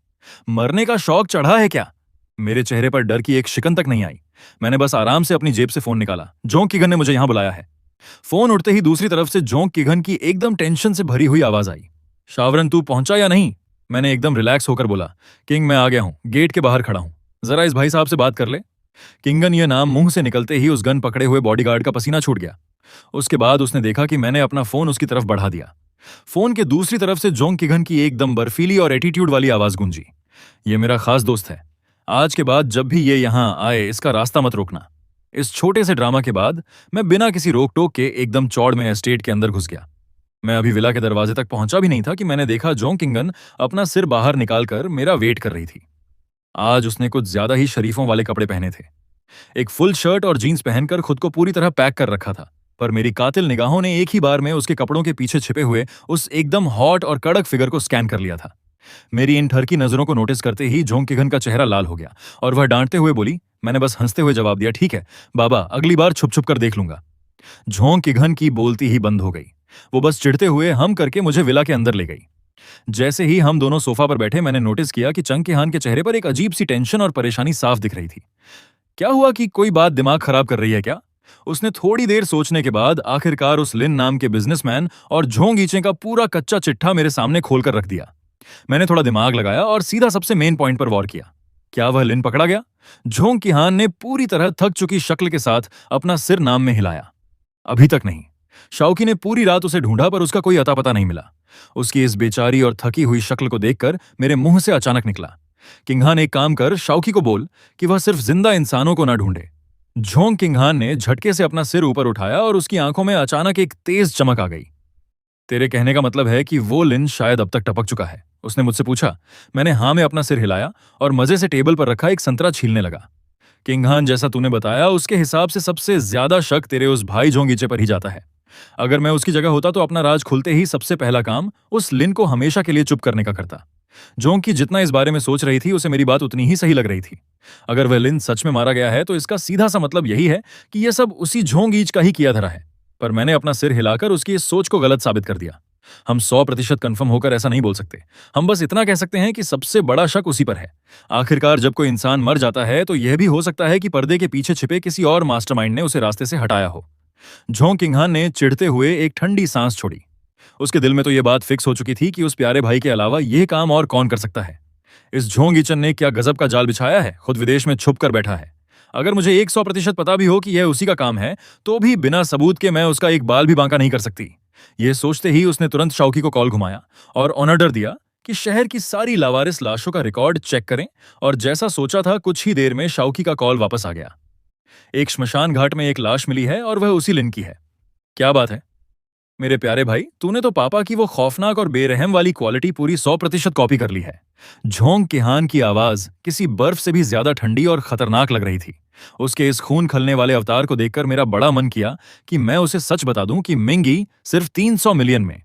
मरने का शौक चढ़ा है क्या? मेरे चेहरे पर डर की एक शिकन तक नहीं आई। मैंने बस आराम से अपनी जेब से फोन निकाला। जोंक किगन ने मुझे यहाँ बुलाया है। फोन उठते ही दूसरी तरफ से जोंक किगन की एकदम टेंशन से भरी हुई आवाज आई। शावरन, तू पहुंचा या नहीं? मैंने एकदम रिलैक्स होकर बोला। किंग, मैं आ गया हूँ, गेट के बाहर खड़ा हूँ। जरा इस भाई साहब से बात कर ले। किंगन ये नाम मुंह से निकलते ही उस गन पकड़े हुए बॉडीगार्ड का पसीना छूट गया। उसके बाद उसने देखा कि मैंने अपना फोन उसकी तरफ बढ़ा दिया। फोन के दूसरी तरफ से जोंग किगन की एकदम बर्फीली और एटीट्यूड वाली आवाज गूंजी। ये मेरा खास दोस्त है। आज के बाद जब भी ये यहां आए इसका रास्ता मत रोकना। इस छोटे से ड्रामा के बाद मैं बिना किसी रोक टोक के एकदम चौड़ में एस्टेट के अंदर घुस गया। मैं अभी विला के दरवाजे तक पहुंचा भी नहीं था कि मैंने देखा जोंग किंगन अपना सिर बाहर निकालकर मेरा वेट कर रही थी। आज उसने कुछ ज्यादा ही शरीफों वाले कपड़े पहने थे। एक फुल शर्ट और जीन्स पहनकर खुद को पूरी तरह पैक कर रखा था, पर मेरी कातिल निगाहों ने एक ही बार में उसके कपड़ों के पीछे छिपे हुए उस एकदम हॉट और कड़क फिगर को स्कैन कर लिया था। मेरी इन ठरकी नजरों को नोटिस करते ही जोंग किगन का चेहरा लाल हो गया और वह डांटते हुए बोली। मैंने बस हंसते हुए जवाब दिया, ठीक है बाबा, अगली बार छुप छुप कर देख लूंगा। जोंग किगन की बोलती ही बंद हो गई। वो बस चिढ़ते हुए हम करके मुझे विला के अंदर ले गई। जैसे ही हम दोनों सोफा पर बैठे, मैंने नोटिस किया कि चंग किहान के चेहरे पर एक अजीब सी टेंशन और परेशानी साफ दिख रही थी। क्या हुआ, कि कोई बात दिमाग खराब कर रही है क्या? उसने थोड़ी देर सोचने के बाद आखिरकार उस लिन नाम के बिजनेसमैन और झोंग ईचे का पूरा कच्चा चिट्ठा मेरे सामने खोलकर रख दिया। मैंने थोड़ा दिमाग लगाया और सीधा सबसे मेन पॉइंट पर वॉर किया। क्या वह लिन पकड़ा गया? झोंग किहान ने पूरी तरह थक चुकी शक्ल के साथ अपना सिर नाम में हिलाया। अभी तक नहीं। शाओकी ने पूरी रात उसे ढूंढा, पर उसका कोई अता पता नहीं मिला। उसकी इस बेचारी और थकी हुई शक्ल को देखकर मेरे मुंह से अचानक निकला, किंगहान एक काम कर, शाओकी को बोल कि वह सिर्फ जिंदा इंसानों को ना ढूंढे। झोंग किंगहान ने झटके से अपना सिर ऊपर उठाया और उसकी आंखों में अचानक एक तेज चमक आ गई। तेरे कहने का मतलब है कि वो लिन शायद अब तक टपक चुका है? उसने मुझसे पूछा। मैंने हाँ में अपना सिर हिलाया और मजे से टेबल पर रखा एक संतरा छीलने लगा। किंगहान, जैसा तूने बताया उसके हिसाब से सबसे ज्यादा शक तेरे उस भाई जोंगीचे पर ही जाता है। अगर मैं उसकी जगह होता तो अपना राज खुलते ही सबसे पहला काम उस लिन को हमेशा के लिए चुप करने का करता। जोंग की जितना इस बारे में सोच रही थी, उसे मेरी बात उतनी ही सही लग रही थी। अगर वह लिन सच में मारा गया है तो इसका सीधा सा मतलब यही है कि यह सब उसी झोंग ईच का ही किया धरा है। पर मैंने अपना सिर हिलाकर उसकी इस सोच को गलत साबित कर दिया। हम 100% कन्फर्म होकर ऐसा नहीं बोल सकते। हम बस इतना कह सकते हैं कि सबसे बड़ा शक उसी पर है। आखिरकार जब कोई इंसान मर जाता है तो यह भी हो सकता है कि पर्दे के पीछे छिपे किसी और मास्टरमाइंड ने उसे रास्ते से हटाया हो। झोंग किंगहान ने चिढ़ते हुए एक ठंडी सांस छोड़ी। उसके दिल में तो यह बात फिक्स हो चुकी थी कि उस प्यारे भाई के अलावा यह काम और कौन कर सकता है। इस झोंग ईचन ने क्या गजब का जाल बिछाया है, खुद विदेश में छुप कर बैठा है। अगर मुझे 100% पता भी हो कि यह उसी का काम है, तो भी बिना सबूत के मैं उसका एक बाल भी बांका नहीं कर सकती। यह सोचते ही उसने तुरंत शाओकी को कॉल घुमाया और ऑर्डर दिया कि शहर की सारी लावारिस लाशों का रिकॉर्ड चेक करें। और जैसा सोचा था, कुछ ही देर में शाओकी का कॉल वापस आ गया। एक श्मशान घाट में एक लाश मिली है और वह उसी लिन की है। क्या बात है मेरे प्यारे भाई, तूने तो पापा की वो खौफनाक और बेरहम वाली क्वालिटी पूरी 100% कॉपी कर ली है। झोंग किहान की आवाज किसी बर्फ से भी ज्यादा ठंडी और खतरनाक लग रही थी। उसके इस खून खलने वाले अवतार को देखकर मेरा बड़ा मन किया कि मैं उसे सच बता दूं कि मिंगी सिर्फ 300 मिलियन में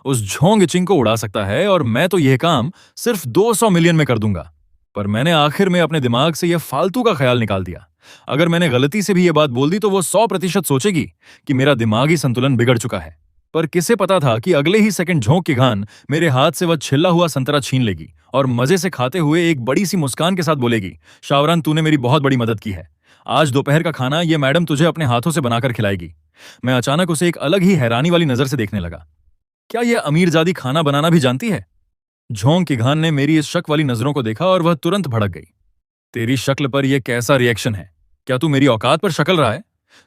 उस झोंग इचिंग को उड़ा सकता है और मैं तो यह काम सिर्फ 200 मिलियन में कर दूंगा। पर मैंने आखिर में अपने दिमाग से यह फालतू का ख्याल निकाल दिया। अगर मैंने गलती से भी यह बात बोल दी तो वो 100% सोचेगी कि मेरा दिमागी संतुलन बिगड़ चुका है। पर किसे पता था कि अगले ही सेकंड झोंक किंगहान मेरे हाथ से वह छिला हुआ संतरा छीन लेगी और मजे से खाते हुए एक बड़ी सी मुस्कान के साथ बोलेगी, शावरान, तूने मेरी बहुत बड़ी मदद की है। आज दोपहर का खाना ये मैडम तुझे अपने हाथों से बनाकर खिलाएगी। मैं अचानक उसे एक अलग ही हैरानी वाली नजर से देखने लगा। क्या यह अमीरजादी खाना बनाना भी जानती है? झोंक किंगहान ने मेरी इस शक वाली नजरों को देखा और वह तुरंत भड़क गई। तेरी शक्ल पर यह कैसा रिएक्शन है? क्या तू मेरी औकात पर शक्ल रहा है?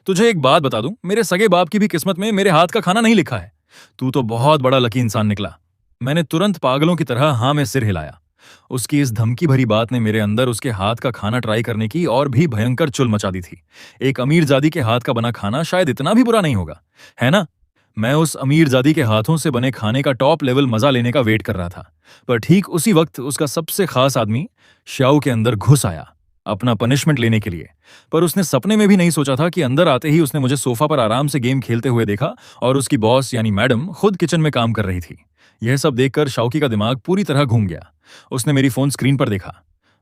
तुझे एक बात बता दूं, मेरे सगे बाप की भी किस्मत में मेरे हाथ का खाना नहीं लिखा है। तू तो बहुत बड़ा लकी इंसान निकला। मैंने तुरंत पागलों की तरह हाँ में सिर हिलाया। उसकी इस धमकी भरी बात ने मेरे अंदर उसके हाथ का खाना ट्राई करने की और भी भयंकर चुल मचा दी थी। एक अमीरजादी के हाथ का बना खाना शायद इतना भी बुरा नहीं होगा, है ना? मैं उस अमीरजादी के हाथों से बने खाने का टॉप लेवल मजा लेने का वेट कर रहा था। पर ठीक उसी वक्त उसका सबसे खास आदमी श्याओ के अंदर घुस आया अपना पनिशमेंट लेने के लिए। पर उसने सपने में भी नहीं सोचा था कि अंदर आते ही उसने मुझे सोफा पर आराम से गेम खेलते हुए देखा और उसकी बॉस यानी मैडम खुद किचन में काम कर रही थी। यह सब देखकर शाओकी का दिमाग पूरी तरह घूम गया। उसने मेरी फोन स्क्रीन पर देखा।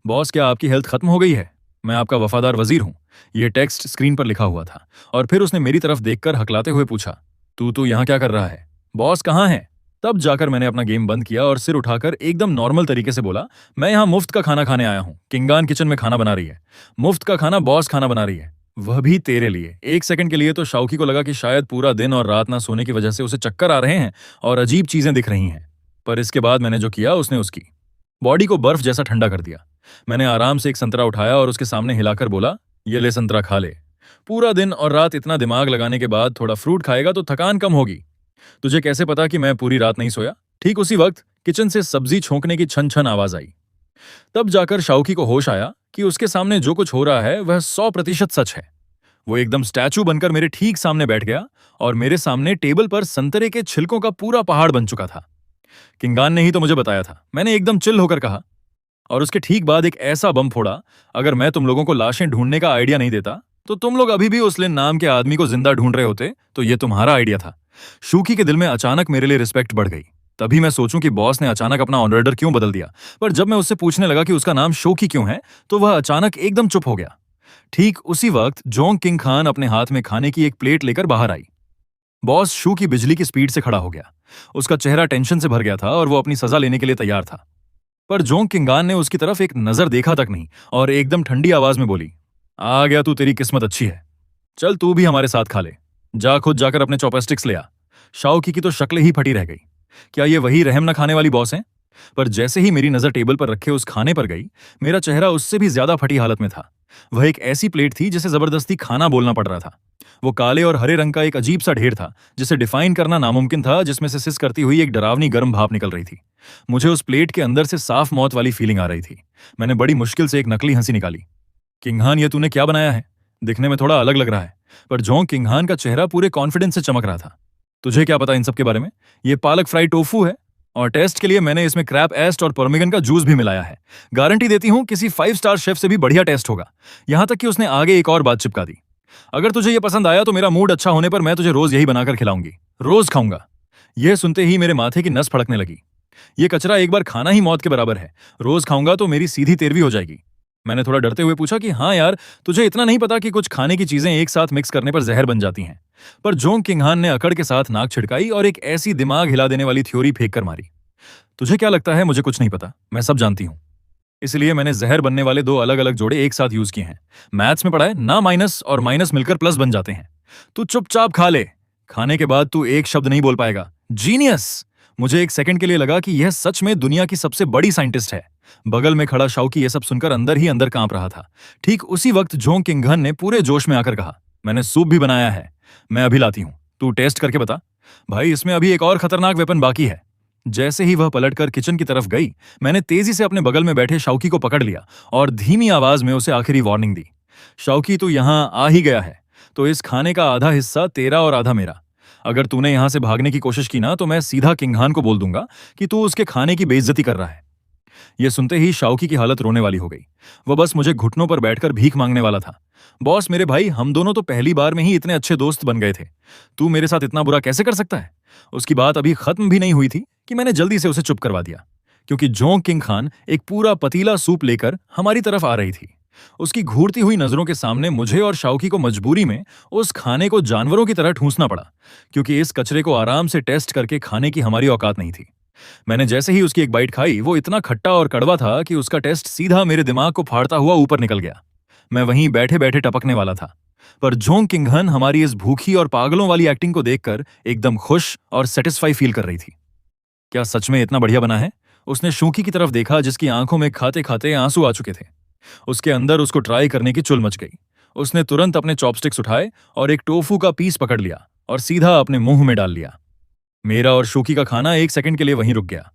बॉस, क्या आपकी हेल्थ खत्म हो गई है? मैं आपका वफादार वजीर हूं, यह टेक्स्ट स्क्रीन पर लिखा हुआ था। और फिर उसने मेरी तरफ देखकर हकलाते हुए पूछा, तू यहाँ क्या कर रहा है? बॉस कहाँ है? तब जाकर मैंने अपना गेम बंद किया और सिर उठाकर एकदम नॉर्मल तरीके से बोला, मैं यहाँ मुफ्त का खाना खाने आया हूँ। किंगान किचन में खाना बना रही है। मुफ्त का खाना बॉस खाना बना रही है, वह भी तेरे लिए। एक सेकंड के लिए तो शाउकी को लगा कि शायद पूरा दिन और रात ना सोने की वजह से उसे चक्कर आ रहे हैं और अजीब चीजें दिख रही हैं। पर इसके बाद मैंने जो किया उसने उसकी बॉडी को बर्फ जैसा ठंडा कर दिया। मैंने आराम से एक संतरा उठाया और उसके सामने हिलाकर बोला, ये ले संतरा खा ले। पूरा दिन और रात इतना दिमाग लगाने के बाद थोड़ा फ्रूट खाएगा तो थकान कम होगी। तुझे कैसे पता कि मैं पूरी रात नहीं सोया? ठीक उसी वक्त किचन से सब्जी छोंकने की छन छन आवाज आई। तब जाकर शाउकी को होश आया कि उसके सामने जो कुछ हो रहा है वह 100% सच है। वो एकदम स्टैचू बनकर मेरे ठीक सामने बैठ गया और मेरे सामने टेबल पर संतरे के छिलकों का पूरा पहाड़ बन चुका था। किंगान ने ही तो मुझे बताया था, मैंने एकदम चिल होकर कहा। और उसके ठीक बाद एक ऐसा बम फोड़ा, अगर मैं तुम लोगों को लाशें ढूंढने का आइडिया नहीं देता तो तुम लोग अभी भी उस लिन नाम के आदमी को जिंदा ढूंढ रहे होते। तो ये तुम्हारा आइडिया था। शूकी के दिल में अचानक मेरे लिए रिस्पेक्ट बढ़ गई। तभी मैं सोचूं कि बॉस ने अचानक अपना ऑनरेडर क्यों बदल दिया, पर जब मैं उससे पूछने लगा कि उसका नाम शोकी क्यों है तो वह अचानक एकदम चुप हो गया। ठीक उसी वक्त जोंग किंग खान अपने हाथ में खाने की एक प्लेट लेकर बाहर आई। बॉस शू की बिजली की स्पीड से खड़ा हो गया। उसका चेहरा टेंशन से भर गया था और वो अपनी सजा लेने के लिए तैयार था। पर जोंग किंगान ने उसकी तरफ एक नजर देखा तक नहीं और एकदम ठंडी आवाज में बोली, आ गया तू, तेरी किस्मत अच्छी है। चल तू भी हमारे साथ खा ले। जा खुद जाकर अपने चॉपस्टिक्स ले आ। शाओकी की तो शक्ल ही फटी रह गई। क्या ये वही रहम न खाने वाली बॉस है? पर जैसे ही मेरी नजर टेबल पर रखे उस खाने पर गई, मेरा चेहरा उससे भी ज्यादा फटी हालत में था। वह एक ऐसी प्लेट थी जिसे जबरदस्ती खाना बोलना पड़ रहा था। वो काले और हरे रंग का एक अजीब सा ढेर था जिसे डिफाइन करना नामुमकिन था, जिसमें से सिस करती हुई एक डरावनी गर्म भाप निकल रही थी। मुझे उस प्लेट के अंदर से साफ मौत वाली फीलिंग आ रही थी। मैंने बड़ी मुश्किल से एक नकली हंसी निकाली। किंगहान, ये तूने क्या बनाया है? दिखने में थोड़ा अलग लग रहा है। पर जोंग किंगहान का चेहरा पूरे कॉन्फिडेंस से चमक रहा था। तुझे क्या पता इन सब के बारे में? ये पालक फ्राई टोफू है और टेस्ट के लिए मैंने इसमें क्रैब एस्ट और पर्मिगन का जूस भी मिलाया है। गारंटी देती हूं किसी 5 स्टार शेफ से भी बढ़िया टेस्ट होगा। यहां तक कि उसने आगे एक और बात चिपका दी, अगर तुझे ये पसंद आया तो मेरा मूड अच्छा होने पर मैं तुझे रोज यही बनाकर खिलाऊंगी, रोज खाऊंगा। यह सुनते ही मेरे माथे की नस फड़कने लगी। ये कचरा एक बार खाना ही मौत के बराबर है। रोज खाऊंगा तो मेरी सीधी 13वीं हो जाएगी। मैंने थोड़ा डरते हुए पूछा कि हाँ यार, तुझे इतना नहीं पता कि कुछ खाने की चीजें एक साथ मिक्स करने पर जहर बन जाती हैं? पर जोंग किंगहान ने अकड़ के साथ नाक छिड़काई और एक ऐसी दिमाग हिला देने वाली थ्योरी फेंक कर मारी, तुझे क्या लगता है मुझे कुछ नहीं पता? मैं सब जानती हूं। इसलिए मैंने जहर बनने वाले 2 अलग अलग जोड़े एक साथ यूज किए हैं। मैथ्स में पढ़ा है ना, माइनस और माइनस मिलकर प्लस बन जाते हैं। तू चुपचाप खा ले। खाने के बाद तू एक शब्द नहीं बोल पाएगा। जीनियस! मुझे एक सेकंड के लिए लगा कि यह सच में दुनिया की सबसे बड़ी साइंटिस्ट है। बगल में खड़ा शाउकी यह सब सुनकर अंदर ही अंदर कांप रहा था। ठीक उसी वक्त जोंग किंगहन ने पूरे जोश में आकर कहा, मैंने सूप भी बनाया है, मैं अभी लाती हूं, तू टेस्ट करके बता। भाई, इसमें अभी एक और खतरनाक वेपन बाकी है। जैसे ही वह पलटकर किचन की तरफ गई, मैंने तेजी से अपने बगल में बैठे शाउकी को पकड़ लिया और धीमी आवाज में उसे आखिरी वार्निंग दी। शाउकी, तू यहां आ ही गया है तो इस खाने का आधा हिस्सा तेरा और आधा मेरा। अगर तूने यहां से भागने की कोशिश की ना तो मैं सीधा किंगहान को बोल दूंगा कि तू उसके खाने की बेइज्जती कर रहा है। यह सुनते ही शाउकी की हालत रोने वाली हो गई। वह बस मुझे घुटनों पर बैठकर भीख मांगने वाला था। बॉस मेरे भाई, हम दोनों तो पहली बार में ही इतने अच्छे दोस्त बन गए थे। तू मेरे साथ इतना बुरा कैसे कर सकता है? उसकी बात अभी खत्म भी नहीं हुई थी कि मैंने जल्दी से उसे चुप करवा दिया, क्योंकि जोंग किंग खान एक पूरा पतीला सूप लेकर हमारी तरफ आ रही थी। उसकी घूरती हुई नजरों के सामने मुझे और शाउकी को मजबूरी में उस खाने को जानवरों की तरह ठूंसना पड़ा, क्योंकि इस कचरे को आराम से टेस्ट करके खाने की हमारी औकात नहीं थी। मैंने जैसे ही उसकी एक बाइट खाई, वो इतना खट्टा और कड़वा था कि उसका टेस्ट सीधा मेरे दिमाग को फाड़ता हुआ ऊपर निकल गया। मैं वहीं बैठे बैठे टपकने वाला था। पर जोंग किंगहन हमारी इस भूखी और पागलों वाली एक्टिंग को देखकर एकदम खुश और सेटिस्फाई फील कर रही थी। क्या सच में इतना बढ़िया बना है? उसने शूकी की तरफ देखा, जिसकी आंखों में खाते खाते आंसू आ चुके थे। उसके अंदर उसको ट्राई करने की चुल मच गई। उसने तुरंत अपने चॉपस्टिक्स उठाए और एक टोफू का पीस पकड़ लिया और सीधा अपने मुंह में डाल लिया। मेरा और शूकी का खाना एक सेकंड के लिए वहीं रुक गया।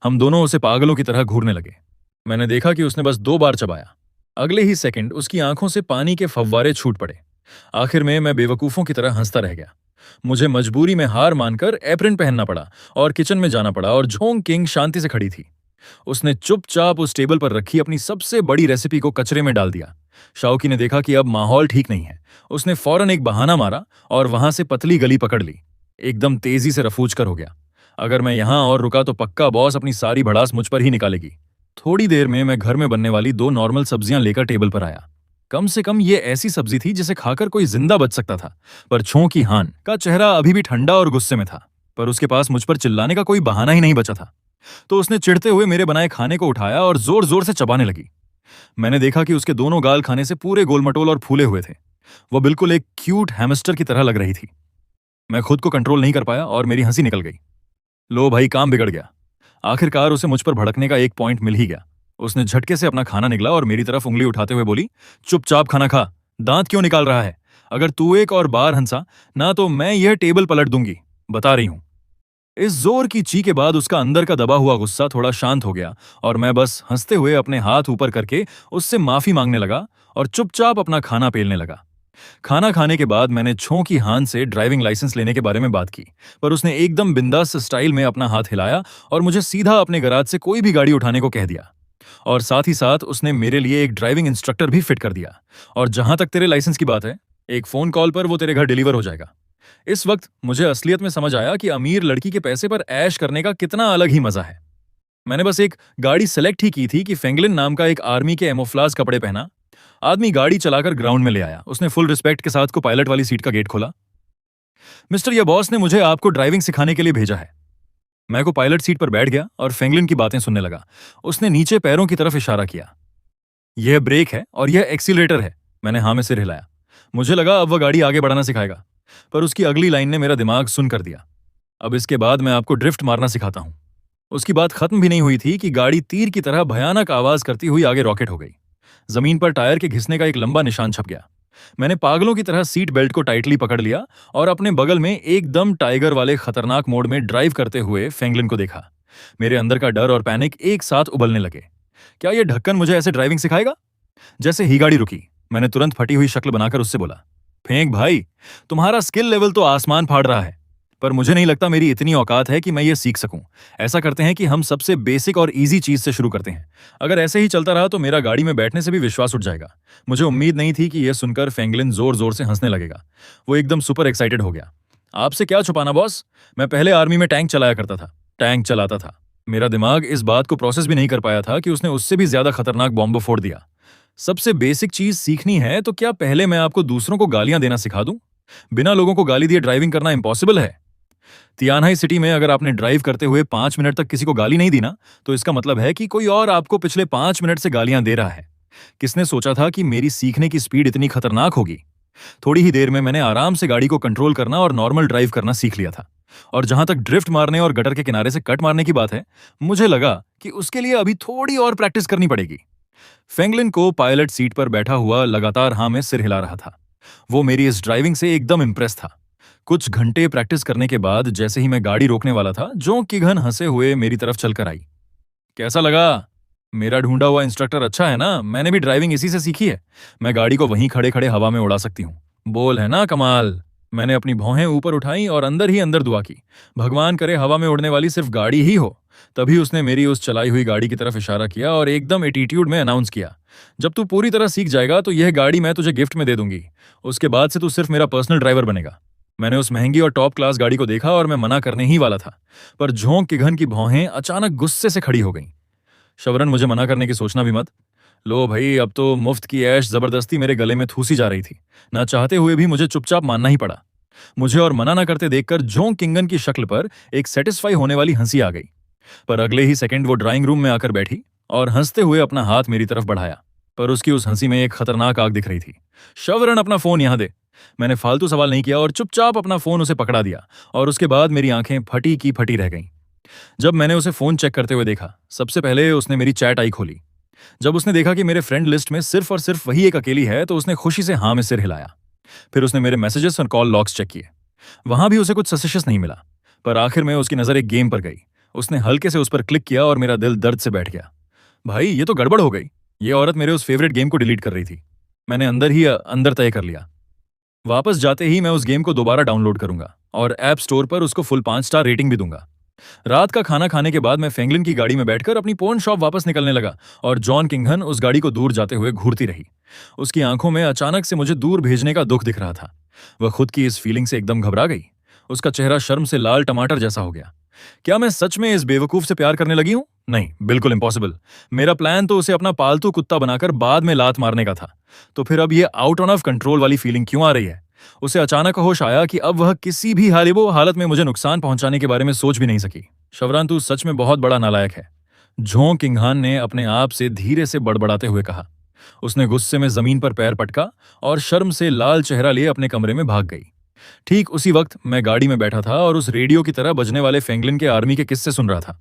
हम दोनों उसे पागलों की तरह घूरने लगे। मैंने देखा कि उसने बस 2 बार चबाया। अगले ही सेकंड उसकी आंखों से पानी के फव्वारे छूट पड़े। आखिर में मैं बेवकूफों की तरह हंसता रह गया। मुझे मजबूरी में हार मानकर एप्रन पहनना पड़ा और किचन में जाना पड़ा, और जोंग किंग शांति से खड़ी थी। उसने चुपचाप उस टेबल पर रखी अपनी सबसे बड़ी रेसिपी को कचरे में डाल दिया। शाओकी ने देखा कि अब माहौल ठीक नहीं है। उसने फौरन एक बहाना मारा और वहां से पतली गली पकड़ ली। एकदम तेजी से रफूज कर हो गया। अगर मैं यहां और रुका तो पक्का बॉस अपनी सारी भड़ास मुझ पर ही निकालेगी। थोड़ी देर में मैं घर में बनने वाली 2 नॉर्मल सब्जियां लेकर टेबल पर आया। कम से कम ये ऐसी सब्जी थी जिसे खाकर कोई जिंदा बच सकता था। पर छों की हान का चेहरा अभी भी ठंडा और गुस्से में था। पर उसके पास मुझ पर चिल्लाने का कोई बहाना ही नहीं बचा था। तो उसने चिढ़ते हुए मेरे बनाए खाने को उठाया और जोर जोर से चबाने लगी। मैंने देखा कि उसके दोनों गाल खाने से पूरे गोलमटोल और फूले हुए थे। वो बिल्कुल एक क्यूट हैमस्टर की तरह लग रही थी। मैं खुद को कंट्रोल नहीं कर पाया और मेरी हंसी निकल गई। लो भाई, काम बिगड़ गया। आखिरकार उसे मुझ पर भड़कने का एक पॉइंट मिल ही गया। उसने झटके से अपना खाना निगला और मेरी तरफ उंगली उठाते हुए बोली, चुपचाप खाना खा, दांत क्यों निकाल रहा है? अगर तू एक और बार हंसा ना तो मैं यह टेबल पलट दूंगी, बता रही हूं। इस जोर की ची के बाद उसका अंदर का दबा हुआ गुस्सा थोड़ा शांत हो गया और मैं बस हंसते हुए अपने हाथ ऊपर करके उससे माफी मांगने लगा और चुपचाप अपना खाना पेलने लगा। खाना खाने के बाद मैंने छों की हान से ड्राइविंग लाइसेंस लेने के बारे में बात की, पर उसने एकदम बिंदास स्टाइल में अपना हाथ हिलाया और मुझे सीधा अपने गराज से कोई भी गाड़ी उठाने को कह दिया। और साथ ही साथ उसने मेरे लिए एक ड्राइविंग इंस्ट्रक्टर भी फिट कर दिया। और जहां तक तेरे लाइसेंस की बात है, एक फोन कॉल पर वो तेरे घर डिलीवर हो जाएगा। इस वक्त मुझे असलियत में समझ आया कि अमीर लड़की के पैसे पर ऐश करने का कितना अलग ही मजा है। मैंने बस एक गाड़ी सेलेक्ट ही की थी कि फेंगलिन नाम का एक आर्मी के एमोफ्लाज कपड़े पहना आदमी गाड़ी चलाकर ग्राउंड में ले आया। उसने फुल रिस्पेक्ट के साथ को पायलट वाली सीट का गेट खोला। मिस्टर, ये बॉस ने मुझे आपको ड्राइविंग सिखाने के लिए भेजा है। मैं को पायलट सीट पर बैठ गया और फेंगलिन की बातें सुनने लगा। उसने नीचे पैरों की तरफ इशारा किया। यह ब्रेक है और यह एक्सीलरेटर है। मैंने हाँ में सिर हिलाया। मुझे लगा अब वह गाड़ी आगे बढ़ाना सिखाएगा, पर उसकी अगली लाइन ने मेरा दिमाग सुन कर दिया। अब इसके बाद मैं आपको ड्रिफ्ट मारना सिखाता हूं। उसकी बात खत्म भी नहीं हुई थी कि गाड़ी तीर की तरह भयानक आवाज करती हुई आगे रॉकेट हो गई। जमीन पर टायर के घिसने का एक लंबा निशान छप गया। मैंने पागलों की तरह सीट बेल्ट को टाइटली पकड़ लिया और अपने बगल में एकदम टाइगर वाले खतरनाक मोड में ड्राइव करते हुए फेंगलिन को देखा। मेरे अंदर का डर और पैनिक एक साथ उबलने लगे। क्या यह ढक्कन मुझे ऐसे ड्राइविंग सिखाएगा? जैसे ही गाड़ी रुकी, मैंने तुरंत फटी हुई शक्ल बनाकर उससे बोला, फेंक भाई, तुम्हारा स्किल लेवल तो आसमान फाड़ रहा है, पर मुझे नहीं लगता मेरी इतनी औकात है कि मैं ये सीख सकूं। ऐसा करते हैं कि हम सबसे बेसिक और इजी चीज से शुरू करते हैं। अगर ऐसे ही चलता रहा तो मेरा गाड़ी में बैठने से भी विश्वास उठ जाएगा। मुझे उम्मीद नहीं थी कि यह सुनकर फेंगलिन जोर जोर से हंसने लगेगा। वो एकदम सुपर एक्साइटेड हो गया। आपसे क्या छुपाना बॉस, मैं पहले आर्मी में टैंक चलाया करता था, टैंक चलाता था। मेरा दिमाग इस बात को प्रोसेस भी नहीं कर पाया था कि उसने उससे भी ज्यादा खतरनाक बॉम्ब फोड़ दिया। सबसे बेसिक चीज सीखनी है तो क्या पहले मैं आपको दूसरों को गालियां देना सिखा दूं? बिना लोगों को गाली दिए ड्राइविंग करना इम्पॉसिबल है। तियानाई सिटी में अगर आपने ड्राइव करते हुए 5 मिनट तक किसी को गाली नहीं दी ना, तो इसका मतलब है कि कोई और आपको पिछले 5 मिनट से गालियां दे रहा है। किसने सोचा था कि मेरी सीखने की स्पीड इतनी खतरनाक होगी? थोड़ी ही देर में मैंने आराम से गाड़ी को कंट्रोल करना और नॉर्मल ड्राइव करना सीख लिया था। और जहां तक ड्रिफ्ट मारने और गटर के किनारे से कट मारने की बात है, मुझे लगा कि उसके लिए अभी थोड़ी और प्रैक्टिस करनी पड़ेगी। फेंगलिन को पायलट सीट पर बैठा हुआ लगातार हाँ में सिर हिला रहा था। वो मेरी इस ड्राइविंग से एकदम इंप्रेस था। कुछ घंटे प्रैक्टिस करने के बाद जैसे ही मैं गाड़ी रोकने वाला था, जोंक की घन हंसे हुए मेरी तरफ चलकर आई। कैसा लगा? मेरा ढूंढा हुआ इंस्ट्रक्टर अच्छा है ना? मैंने भी ड्राइविंग इसी से सीखी है। मैं गाड़ी को वहीं खड़े खड़े हवा में उड़ा सकती हूँ। बोल है ना कमाल। मैंने अपनी भौहें ऊपर उठाई और अंदर ही अंदर दुआ की, भगवान करे हवा में उड़ने वाली सिर्फ गाड़ी ही हो। तभी उसने मेरी उस चलाई हुई गाड़ी की तरफ इशारा किया और एकदम एटीट्यूड में अनाउंस किया, जब तू पूरी तरह सीख जाएगा तो यह गाड़ी मैं तुझे गिफ्ट में दे दूंगी। उसके बाद से तू सिर्फ मेरा पर्सनल ड्राइवर बनेगा। मैंने उस महंगी और टॉप क्लास गाड़ी को देखा और मैं मना करने ही वाला था, पर झोंक की घन की भौहें अचानक गुस्से से खड़ी हो गईं। शवरन, मुझे मना करने की सोचना भी मत। लो भाई, अब तो मुफ्त की ऐश जबरदस्ती मेरे गले में ठूसी जा रही थी। ना चाहते हुए भी मुझे चुपचाप मानना ही पड़ा। मुझे और मना न करते देखकर जोंक किंगन की शक्ल पर एक सेटिस्फाई होने वाली हंसी आ गई। पर अगले ही सेकंड वो ड्राइंग रूम में आकर बैठी और हंसते हुए अपना हाथ मेरी तरफ बढ़ाया, पर उसकी उस हंसी में एक खतरनाक आग दिख रही थी। शवरन, अपना फोन यहां दे। मैंने फालतू सवाल नहीं किया और चुपचाप अपना फोन उसे पकड़ा दिया और उसके बाद मेरी आंखें फटी की फटी रह गईं। जब मैंने उसे फोन चेक करते हुए देखा, सबसे पहले उसने मेरी चैट आई खोली। जब उसने देखा कि मेरे फ्रेंड लिस्ट में सिर्फ और सिर्फ वही एक अकेली है, तो उसने खुशी से हाँ में सिर हिलाया। फिर उसने मेरे मैसेजेस और कॉल लॉग्स चेक किए। वहां भी उसे कुछ सस्पिशियस नहीं मिला, पर आखिर में उसकी नजर एक गेम पर गई। उसने हल्के से उस पर क्लिक किया और मेरा दिल दर्द से बैठ गया। भाई, ये तो गड़बड़ हो गई। ये औरत मेरे उस फेवरेट गेम को डिलीट कर रही थी। मैंने अंदर ही अंदर तय कर लिया, वापस जाते ही मैं उस गेम को दोबारा डाउनलोड करूंगा और ऐप स्टोर पर उसको फुल 5 स्टार रेटिंग भी दूंगा। रात का खाना खाने के बाद मैं फेंगलिन की गाड़ी में बैठकर अपनी पोर्न शॉप वापस निकलने लगा और जॉन किंगहन उस गाड़ी को दूर जाते हुए घूरती रही। उसकी आंखों में अचानक से मुझे दूर भेजने का दुख दिख रहा था। वह खुद की इस फीलिंग से एकदम घबरा गई। उसका चेहरा शर्म से लाल टमाटर जैसा हो गया। क्या मैं सच में इस बेवकूफ से प्यार करने लगी हूं? नहीं, बिल्कुल इम्पॉसिबल। मेरा प्लान तो उसे अपना पालतू कुत्ता बनाकर बाद में लात मारने का था। तो फिर अब ये आउट ऑन ऑफ कंट्रोल वाली फीलिंग क्यों आ रही है? उसे अचानक होश आया कि अब वह किसी भी हालत में मुझे नुकसान पहुंचाने के बारे में सोच भी नहीं सकी। शवरान, तू सच में बहुत बड़ा नालायक है, झोंग किंगहान ने अपने आप से धीरे से बड़बड़ाते हुए कहा। उसने गुस्से में जमीन पर पैर पटका और शर्म से लाल चेहरा लिए अपने कमरे में भाग गई। ठीक उसी वक्त मैं गाड़ी में बैठा था और उस रेडियो की तरह बजने वाले फेंगलिन के आर्मी के किस्से सुन रहा था।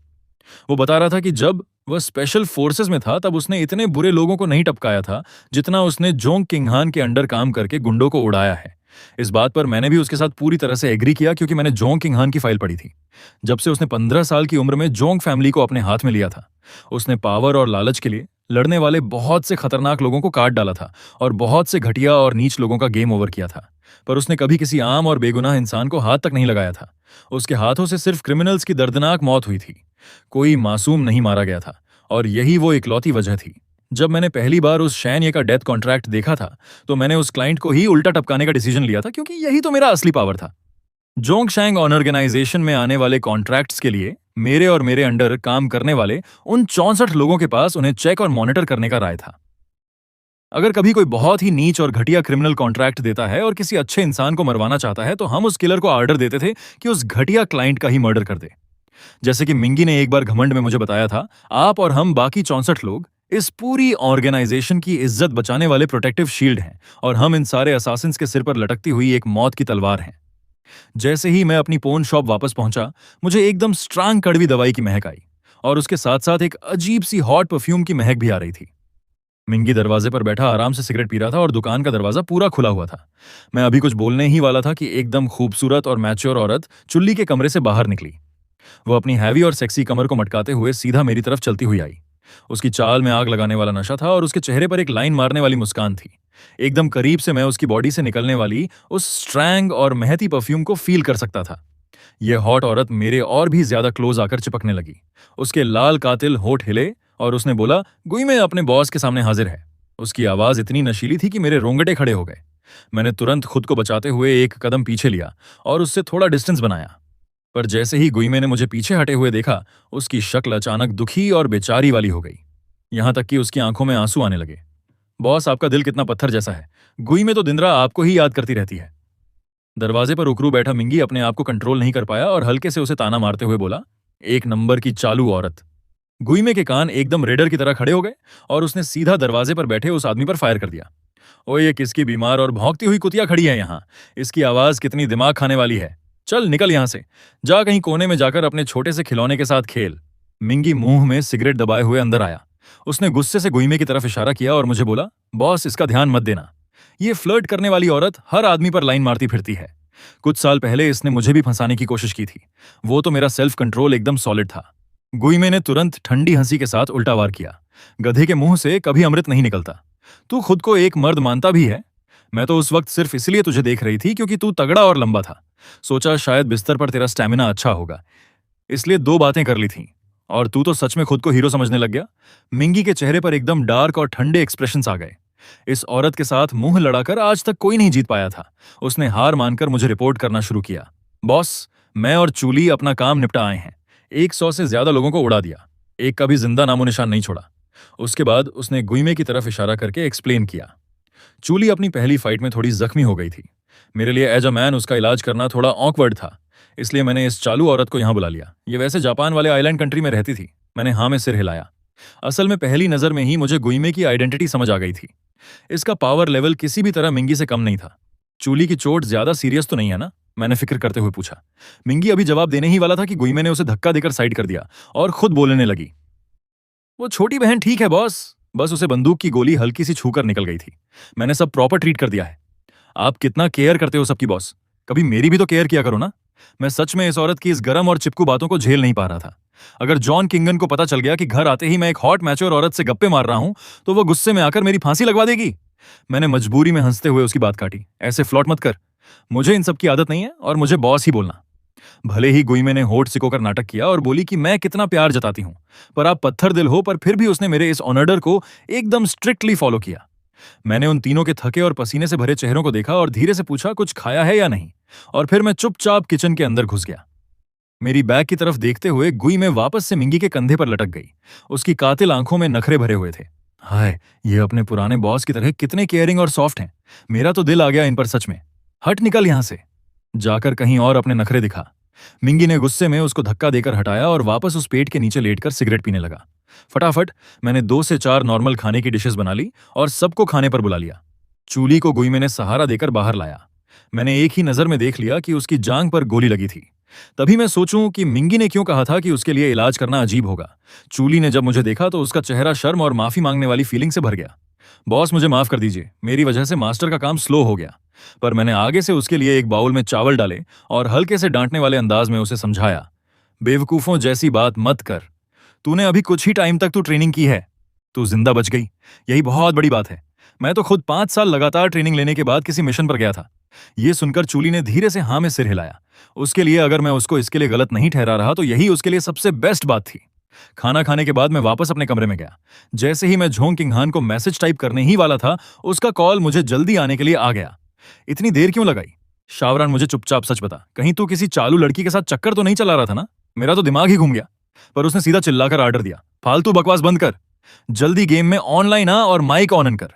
वो बता रहा था कि जब वह स्पेशल फोर्सेस में था तब उसने इतने बुरे लोगों को नहीं टपकाया था जितना उसने जोंग किंगहान के अंडर काम करके गुंडों को उड़ाया है। इस बात पर मैंने भी उसके साथ पूरी तरह से एग्री किया क्योंकि मैंने जोंग किंगहान की फाइल पढ़ी थी। जब से उसने 15 साल की उम्र में जोंग फैमिली को अपने हाथ में लिया था, उसने पावर और लालच के लिए लड़ने वाले बहुत से खतरनाक लोगों को काट डाला था और बहुत से घटिया और नीच लोगों का गेम ओवर किया था। पर उसने कभी किसी आम और बेगुनाह इंसान को हाथ तक नहीं लगाया था। उसके हाथों से सिर्फ क्रिमिनल्स की दर्दनाक मौत हुई थी, कोई मासूम नहीं मारा गया था। और यही वो इकलौती वजह थी। जब मैंने पहली बार उस शैन का डेथ कॉन्ट्रैक्ट देखा था तो मैंने उस क्लाइंट को ही उल्टा टपकाने का डिसीजन लिया था क्योंकि यही तो मेरा असली पावर था। जोंगशैंग ऑर्गेनाइजेशन में आने वाले कॉन्ट्रैक्ट्स के लिए मेरे और मेरे अंडर काम करने वाले उन 64 लोगों के पास उन्हें चेक और मॉनिटर करने का राय था। अगर कभी कोई बहुत ही नीच और घटिया क्रिमिनल कॉन्ट्रैक्ट देता है और किसी अच्छे इंसान को मरवाना चाहता है तो हम उस किलर को ऑर्डर देते थे कि उस घटिया क्लाइंट का ही मर्डर कर दे। जैसे कि मिंगी ने एक बार घमंड में मुझे बताया था, आप और हम बाकी 64 लोग इस पूरी ऑर्गेनाइजेशन की इज्जत बचाने वाले प्रोटेक्टिव शील्ड हैं और हम इन सारे असासिन्स के सिर पर लटकती हुई एक मौत की तलवार हैं। जैसे ही मैं अपनी पोन शॉप वापस पहुंचा, मुझे एकदम स्ट्रांग कड़वी दवाई की महक आई और उसके साथ साथ एक अजीब सी हॉट परफ्यूम की महक भी आ रही थी। मिंगी दरवाजे पर बैठा आराम से सिगरेट पी रहा था और दुकान का दरवाजा पूरा खुला हुआ था। मैं अभी कुछ बोलने ही वाला था कि एकदम खूबसूरत और मैच्योर औरत चुल्ली के कमरे से बाहर निकली। वो अपनी हैवी और सेक्सी कमर को मटकाते हुए सीधा मेरी तरफ चलती हुई आई। उसकी चाल में आग लगाने वाला नशा था और उसके चेहरे पर एक लाइन मारने वाली मुस्कान थी। एकदम करीब से मैं उसकी बॉडी से निकलने वाली उस स्ट्रैंग और महती परफ्यूम को फील कर सकता था। यह हॉट औरत मेरे और भी ज्यादा क्लोज आकर चिपकने लगी। उसके लाल कातिल होठ हिले और उसने बोला, गुई में अपने बॉस के सामने हाजिर है। उसकी आवाज इतनी नशीली थी कि मेरे रोंगटे खड़े हो गए। मैंने तुरंत खुद को बचाते हुए एक कदम पीछे लिया और उससे थोड़ा डिस्टेंस बनाया। पर जैसे ही गुइमे ने मुझे पीछे हटे हुए देखा, उसकी शक्ल अचानक दुखी और बेचारी वाली हो गई। यहां तक कि उसकी आंखों में आंसू आने लगे। बॉस, आपका दिल कितना पत्थर जैसा है। गुइमे तो दिन रात आपको ही याद करती रहती है। दरवाजे पर उकरू बैठा मिंगी अपने आप को कंट्रोल नहीं कर पाया और हल्के से उसे ताना मारते हुए बोला, एक नंबर की चालू औरत। गुइमे के कान एकदम रेडर की तरह खड़े हो गए और उसने सीधा दरवाजे पर बैठे उस आदमी पर फायर कर दिया। ओए, ये किसकी बीमार और भौंकती हुई कुतिया खड़ी है यहाँ? इसकी आवाज कितनी दिमाग खाने वाली है। चल निकल यहां से, जा कहीं कोने में जाकर अपने छोटे से खिलौने के साथ खेल। मिंगी मुंह में सिगरेट दबाए हुए अंदर आया। उसने गुस्से से गुइमे की तरफ इशारा किया और मुझे बोला, बॉस, इसका ध्यान मत देना। ये फ्लर्ट करने वाली औरत हर आदमी पर लाइन मारती फिरती है। कुछ साल पहले इसने मुझे भी फंसाने की कोशिश की थी। वो तो मेरा सेल्फ कंट्रोल एकदम सॉलिड था। गुइमे ने तुरंत ठंडी हंसी के साथ उल्टा वार किया। गधे के मुंह से कभी अमृत नहीं निकलता। तू खुद को एक मर्द मानता भी है। मैं तो उस वक्त सिर्फ इसलिए तुझे देख रही थी क्योंकि तू तगड़ा और लंबा था। सोचा शायद बिस्तर पर तेरा स्टैमिना अच्छा होगा, इसलिए दो बातें कर ली थी। और तू तो सच में खुद को हीरो समझने लग गया। मिंगी के चेहरे पर एकदम डार्क और ठंडे एक्सप्रेशंस आ गए। इस औरत के साथ मुंह लड़ाकर आज तक कोई नहीं जीत पाया था। उसने हार मानकर मुझे रिपोर्ट करना शुरू किया। बॉस, मैं और चूली अपना काम निपटा आए हैं। 100 से ज्यादा लोगों को उड़ा दिया, एक का भी जिंदा नामो निशान नहीं छोड़ा। उसके बाद उसने गुइमे की तरफ इशारा करके एक्सप्लेन किया। चूली अपनी पहली फाइट में थोड़ी जख्मी हो गई थी। मेरे लिए एज अ मैन उसका इलाज करना थोड़ा ऑकवर्ड था, इसलिए मैंने इस चालू औरत को यहां बुला लिया। ये वैसे जापान वाले आइलैंड कंट्री में रहती थी। मैंने हाँ में सिर हिलाया। असल में पहली नजर में ही मुझे गुइमे की आइडेंटिटी समझ आ गई थी। इसका पावर लेवल किसी भी तरह मिंगी से कम नहीं था। चूली की चोट ज्यादा सीरियस तो नहीं है ना? मैंने फिक्र करते हुए पूछा। मिंगी अभी जवाब देने ही वाला था कि गुइमे ने उसे धक्का देकर साइड कर दिया और खुद बोलने लगी। वो छोटी बहन ठीक है बॉस, बस उसे बंदूक की गोली हल्की सी छूकर निकल गई थी। मैंने सब प्रॉपर ट्रीट कर दिया है। आप कितना केयर करते हो सबकी बॉस, कभी मेरी भी तो केयर किया करो ना। मैं सच में इस औरत की इस गरम और चिपकू बातों को झेल नहीं पा रहा था। अगर जॉन किंगन को पता चल गया कि घर आते ही मैं एक हॉट मैच्योर औरत से गप्पे मार रहा हूं तो वो गुस्से में आकर मेरी फांसी लगवा देगी। मैंने मजबूरी में हंसते हुए उसकी बात काटी। ऐसे फ्लॉट मत कर, मुझे इन सब की आदत नहीं है और मुझे बॉस ही बोलना। भले ही गुइमे ने होठ सिकोकर नाटक किया और बोली कि मैं कितना प्यार जताती हूं, पर आप पत्थर दिल हो। पर फिर भी उसने मेरे इस ऑर्डर को एकदम स्ट्रिक्टली फॉलो किया। मैंने उन तीनों के थके और पसीने से भरे चेहरों को देखा और धीरे से पूछा, कुछ खाया है या नहीं? और फिर मैं चुपचाप किचन के अंदर घुस गया। मेरी बैग की तरफ देखते हुए गुइमे वापस से मिंगी के कंधे पर लटक गई। उसकी कातिल आंखों में नखरे भरे हुए थे। हाय, ये अपने पुराने बॉस की तरह कितने केयरिंग और सॉफ्ट हैं। मेरा तो दिल आ गया इन पर सच में। हट निकल यहां से। जाकर कहीं और अपने नखरे दिखा। मिंगी ने गुस्से में उसको धक्का देकर हटाया और वापस उस पेट के नीचे लेटकर सिगरेट पीने लगा। फटाफट मैंने 2 से 4 नॉर्मल खाने की डिशेस बना ली और सबको खाने पर बुला लिया। चूली को गुई ने सहारा देकर बाहर लाया। मैंने एक ही नजर में देख लिया कि उसकी जांग पर गोली लगी थी। तभी मैं सोचूं कि मिंगी ने क्यों कहा था कि उसके लिए इलाज करना अजीब होगा। चूली ने जब मुझे देखा तो उसका चेहरा शर्म और माफी मांगने वाली फीलिंग से भर गया। बॉस, मुझे माफ कर दीजिए, मेरी वजह से मास्टर का काम स्लो हो गया। पर मैंने आगे से उसके लिए एक बाउल में चावल डाले और हल्के से डांटने वाले अंदाज में उसे समझाया, बेवकूफों जैसी बात मत कर। तूने अभी कुछ ही टाइम तक तू ट्रेनिंग की है, तू जिंदा बच गई, यही बहुत बड़ी बात है। मैं तो खुद 5 साल लगातार ट्रेनिंग लेने के बाद किसी मिशन पर गया था। यह सुनकर चूली ने धीरे से हाँ में सिर हिलाया। उसके लिए अगर मैं उसको इसके लिए गलत नहीं ठहरा रहा तो यही उसके लिए सबसे बेस्ट बात थी। खाना खाने के बाद मैं वापस अपने कमरे में गया। जैसे ही मैं झोंग किंगहान को मैसेज टाइप करने ही वाला था, उसका कॉल मुझे जल्दी आने के लिए आ गया। इतनी देर क्यों लगाई? शावरान, मुझे चुपचाप सच बता, कहीं तू किसी चालू लड़की के साथ चक्कर तो नहीं चला रहा था ना? मेरा तो दिमाग ही घूम गया। पर उसने सीधा चिल्लाकर आर्डर दिया, फालतू बकवास बंद कर, जल्दी गेम में ऑनलाइन आ और माइक ऑन कर।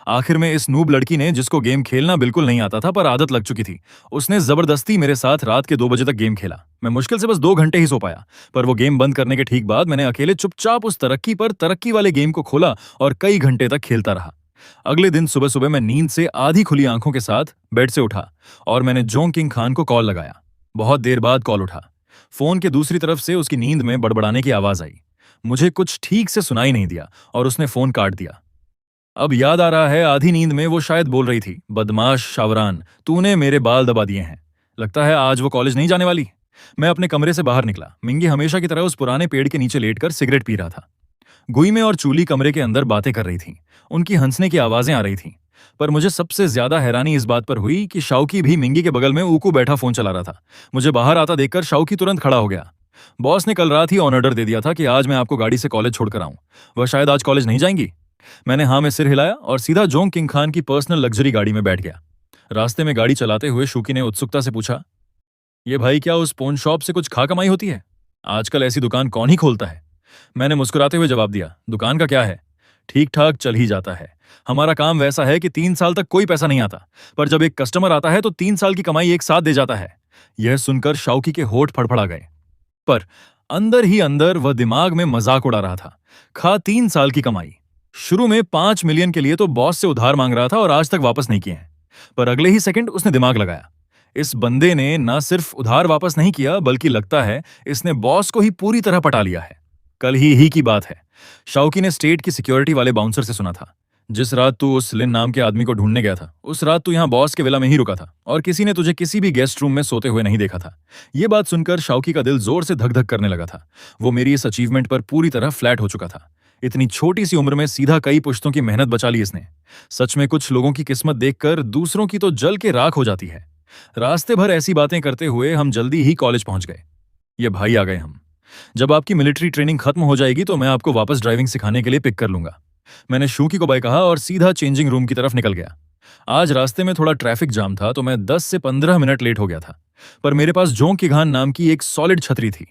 आखिर में इस नूब लड़की ने, जिसको गेम खेलना बिल्कुल नहीं आता था पर आदत लग चुकी थी, उसने जबरदस्ती मेरे साथ रात के 2 बजे तक गेम खेला। मैं मुश्किल से बस 2 घंटे ही सो पाया। पर वो गेम बंद करने के ठीक बाद मैंने अकेले चुपचाप उस तरक्की पर तरक्की वाले गेम को खोला और कई घंटे तक खेलता रहा। अगले दिन सुबह सुबह मैं नींद से आधी खुली आंखों के साथ बेड से उठा और मैंने जोंग किंग खान को कॉल लगाया। बहुत देर बाद कॉल उठा। फोन के दूसरी तरफ से उसकी नींद में बड़बड़ाने की आवाज आई। मुझे कुछ ठीक से सुनाई नहीं दिया और उसने फोन काट दिया। अब याद आ रहा है, आधी नींद में वो शायद बोल रही थी, बदमाश शावरान, तूने मेरे बाल दबा दिए हैं। लगता है आज वो कॉलेज नहीं जाने वाली। मैं अपने कमरे से बाहर निकला। मिंगी हमेशा की तरह उस पुराने पेड़ के नीचे लेटकर सिगरेट पी रहा था। गुई में और चूली कमरे के अंदर बातें कर रही थी। उनकी हंसने की आवाजें आ रही थीं। पर मुझे सबसे ज्यादा हैरानी इस बात पर हुई कि शाउकी भी मिंगी के बगल में ऊकू बैठा फोन चला रहा था। मुझे बाहर आता देखकर शाउकी तुरंत खड़ा हो गया। बॉस ने कल रात ही ऑन ऑर्डर दे दिया था कि आज मैं आपको गाड़ी से कॉलेज छोड़कर आऊं। वह शायद आज कॉलेज नहीं जाएंगी। मैंने हाँ में सिर हिलाया और सीधा जोंग किंग खान की पर्सनल लग्जरी गाड़ी में बैठ गया। रास्ते में गाड़ी चलाते हुए शूकी ने उत्सुकता से पूछा, ये भाई क्या उस पोन शॉप से कुछ खा कमाई होती है? आजकल ऐसी दुकान कौन ही खोलता है? मैंने मुस्कुराते हुए जवाब दिया, दुकान का क्या है, ठीक ठाक चल ही जाता है। हमारा काम वैसा है कि 3 साल तक कोई पैसा नहीं आता, पर जब एक कस्टमर आता है तो 3 साल की कमाई एक साथ दे जाता है। यह सुनकर शाउकी के होठ फड़फड़ा गए। पर अंदर ही अंदर वह दिमाग में मजाक उड़ा रहा था। खा 3 साल की कमाई। शुरू में 5 मिलियन के लिए तो बॉस से उधार मांग रहा था और आज तक वापस नहीं किए हैं। पर अगले ही सेकंड उसने दिमाग लगाया। इस बंदे ने ना सिर्फ उधार वापस नहीं किया, बल्कि लगता है इसने बॉस को ही पूरी तरह पटा लिया है। कल ही की बात है। शाउकी ने स्टेट की सिक्योरिटी वाले बाउंसर से सुना था, जिस रात तू उस लिन नाम के आदमी को ढूंढने गया था, उस रात तू यहां बॉस के विला में ही रुका था और किसी ने तुझे किसी भी गेस्ट रूम में सोते हुए नहीं देखा था। यह बात सुनकर शाउकी का दिल जोर से धक धक करने लगा था। वो मेरी इस अचीवमेंट पर पूरी तरह फ्लैट हो चुका था। इतनी छोटी सी उम्र में सीधा कई पुश्तों की मेहनत बचा ली इसने। सच में कुछ लोगों की किस्मत देखकर दूसरों की तो जल के राख हो जाती है। रास्ते भर ऐसी बातें करते हुए हम जल्दी ही कॉलेज पहुंच गए। ये भाई आ गए हम। जब आपकी मिलिट्री ट्रेनिंग खत्म हो जाएगी तो मैं आपको वापस ड्राइविंग सिखाने के लिए पिक कर लूंगा। मैंने शूकी को बाय कहा और सीधा चेंजिंग रूम की तरफ निकल गया। आज रास्ते में थोड़ा ट्रैफिक जाम था तो मैं 10 से 15 मिनट लेट हो गया था। पर मेरे पास जोंग किघान नाम की एक सॉलिड छतरी थी।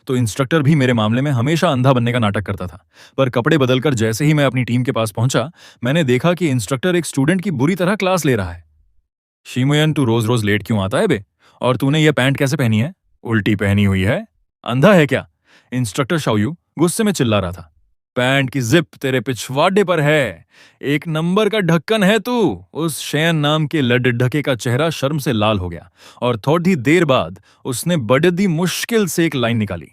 तो इंस्ट्रक्टर भी मेरे मामले में हमेशा अंधा बनने का नाटक करता था। पर कपड़े बदलकर जैसे ही मैं अपनी टीम के पास पहुंचा, मैंने देखा कि इंस्ट्रक्टर एक स्टूडेंट की बुरी तरह क्लास ले रहा है। शिमुयन, तू रोज रोज लेट क्यों आता है बे? और तूने ये पैंट कैसे पहनी है? उल्टी पहनी हुई है, अंधा है क्या? इंस्ट्रक्टर शाओयू गुस्से में चिल्ला रहा था। पैंट की जिप तेरे पिछवाड़े पर है, एक नंबर का ढक्कन है तू। उस शयन नाम के लड्ढके का चेहरा शर्म से लाल हो गया और थोड़ी देर बाद उसने बड़ी मुश्किल से एक लाइन निकाली,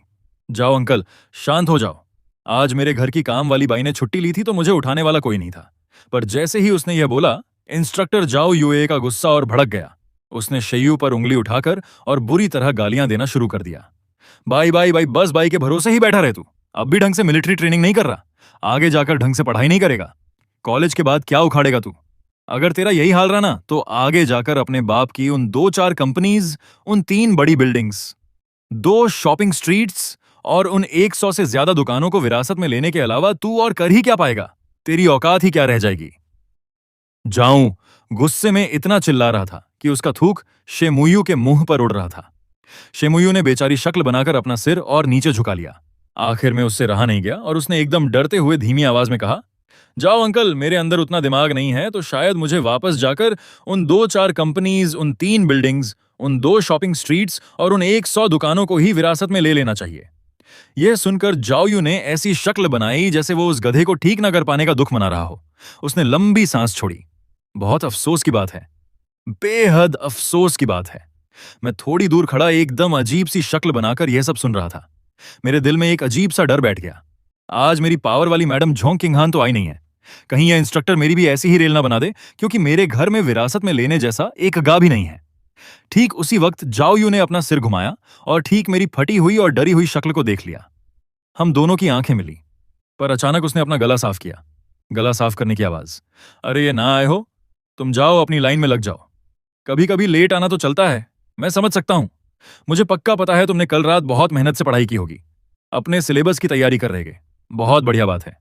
जाओ अंकल, शांत हो जाओ। आज मेरे घर की काम वाली बाई ने छुट्टी ली थी तो मुझे उठाने वाला कोई नहीं था। पर जैसे ही उसने यह बोला, इंस्ट्रक्टर जाओ यूए का गुस्सा और भड़क गया। उसने शयू पर उंगली उठाकर और बुरी तरह गालियां देना शुरू कर दिया। बाई बाई बाई, बस बाई के भरोसे ही बैठा रहे तू। अब भी ढंग से मिलिट्री ट्रेनिंग नहीं कर रहा, आगे जाकर ढंग से पढ़ाई नहीं करेगा। कॉलेज के बाद क्या उखाड़ेगा तू? अगर तेरा यही हाल रहा ना तो आगे जाकर अपने बाप की उन 2-4 कंपनीज, उन 3 बड़ी बिल्डिंग्स, 2 शॉपिंग स्ट्रीट्स और उन 100 से ज्यादा दुकानों को विरासत में लेने के अलावा तू और कर ही क्या पाएगा? तेरी औकात ही क्या रह जाएगी? जाऊं, गुस्से में इतना चिल्ला रहा था कि उसका थूक शेमुयू के मुंह पर उड़ रहा था। शेमुयू ने बेचारी शक्ल बनाकर अपना सिर और नीचे झुका लिया। आखिर में उससे रहा नहीं गया और उसने एकदम डरते हुए धीमी आवाज में कहा, जाओ अंकल, मेरे अंदर उतना दिमाग नहीं है, तो शायद मुझे वापस जाकर उन 2-4 कंपनीज, उन 3 बिल्डिंग्स, उन 2 शॉपिंग स्ट्रीट्स और उन 100 दुकानों को ही विरासत में ले लेना चाहिए। यह सुनकर जाओयू ने ऐसी शक्ल बनाई जैसे वो उस गधे को ठीक न कर पाने का दुख मना रहा हो। उसने लंबी सांस छोड़ी। बहुत अफसोस की बात है, बेहद अफसोस की बात है। मैं थोड़ी दूर खड़ा एकदम अजीब सी शक्ल बनाकर यह सब सुन रहा था। मेरे दिल में एक अजीब सा डर बैठ गया। आज मेरी पावर वाली मैडम झोंग किंगहान तो आई नहीं है। कहीं यह इंस्ट्रक्टर मेरी भी ऐसी ही रेल ना बना दे, क्योंकि मेरे घर में विरासत में लेने जैसा एक गा भी नहीं है। ठीक उसी वक्त जाओयू ने अपना सिर घुमाया और ठीक मेरी फटी हुई और डरी हुई शक्ल को देख लिया। हम दोनों की आंखें मिली, पर अचानक उसने अपना गला साफ किया। गला साफ करने की आवाज, अरे ये ना आए हो, तुम जाओ अपनी लाइन में लग जाओ। कभी कभी लेट आना तो चलता है, मैं समझ सकता हूं। मुझे पक्का पता है तुमने कल रात बहुत मेहनत से पढ़ाई की होगी, अपने सिलेबस की तैयारी कर रहे। बहुत बढ़िया बात है।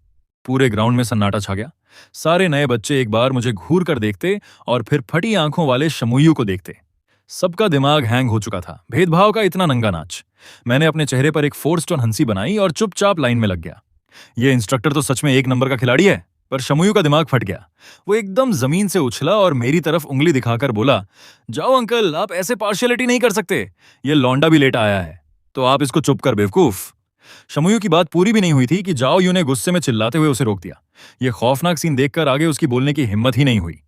पूरे ग्राउंड में सन्नाटा छा गया। सारे नए बच्चे एक बार मुझे घूर कर देखते और फिर फटी आंखों वाले शमुयू को देखते। सबका दिमाग हैंग हो चुका था। भेदभाव का इतना नंगा नाच। मैंने अपने चेहरे पर एक 4 स्टोन हंसी बनाई और चुपचाप लाइन में लग गया। यह इंस्ट्रक्टर तो सच में एक नंबर का खिलाड़ी है, पर शमुयू का दिमाग फट गया। वो एकदम जमीन से उछला और मेरी तरफ उंगली दिखाकर बोला, जाओ अंकल, आप ऐसे पार्शियलिटी नहीं कर सकते। ये लौंडा भी लेट आया है, तो आप इसको चुप कर बेवकूफ। शमुयू की बात पूरी भी नहीं हुई थी कि जाओयू ने गुस्से में चिल्लाते हुए उसे रोक दिया। यह खौफनाक सीन देखकर आगे उसकी बोलने की हिम्मत ही नहीं हुई।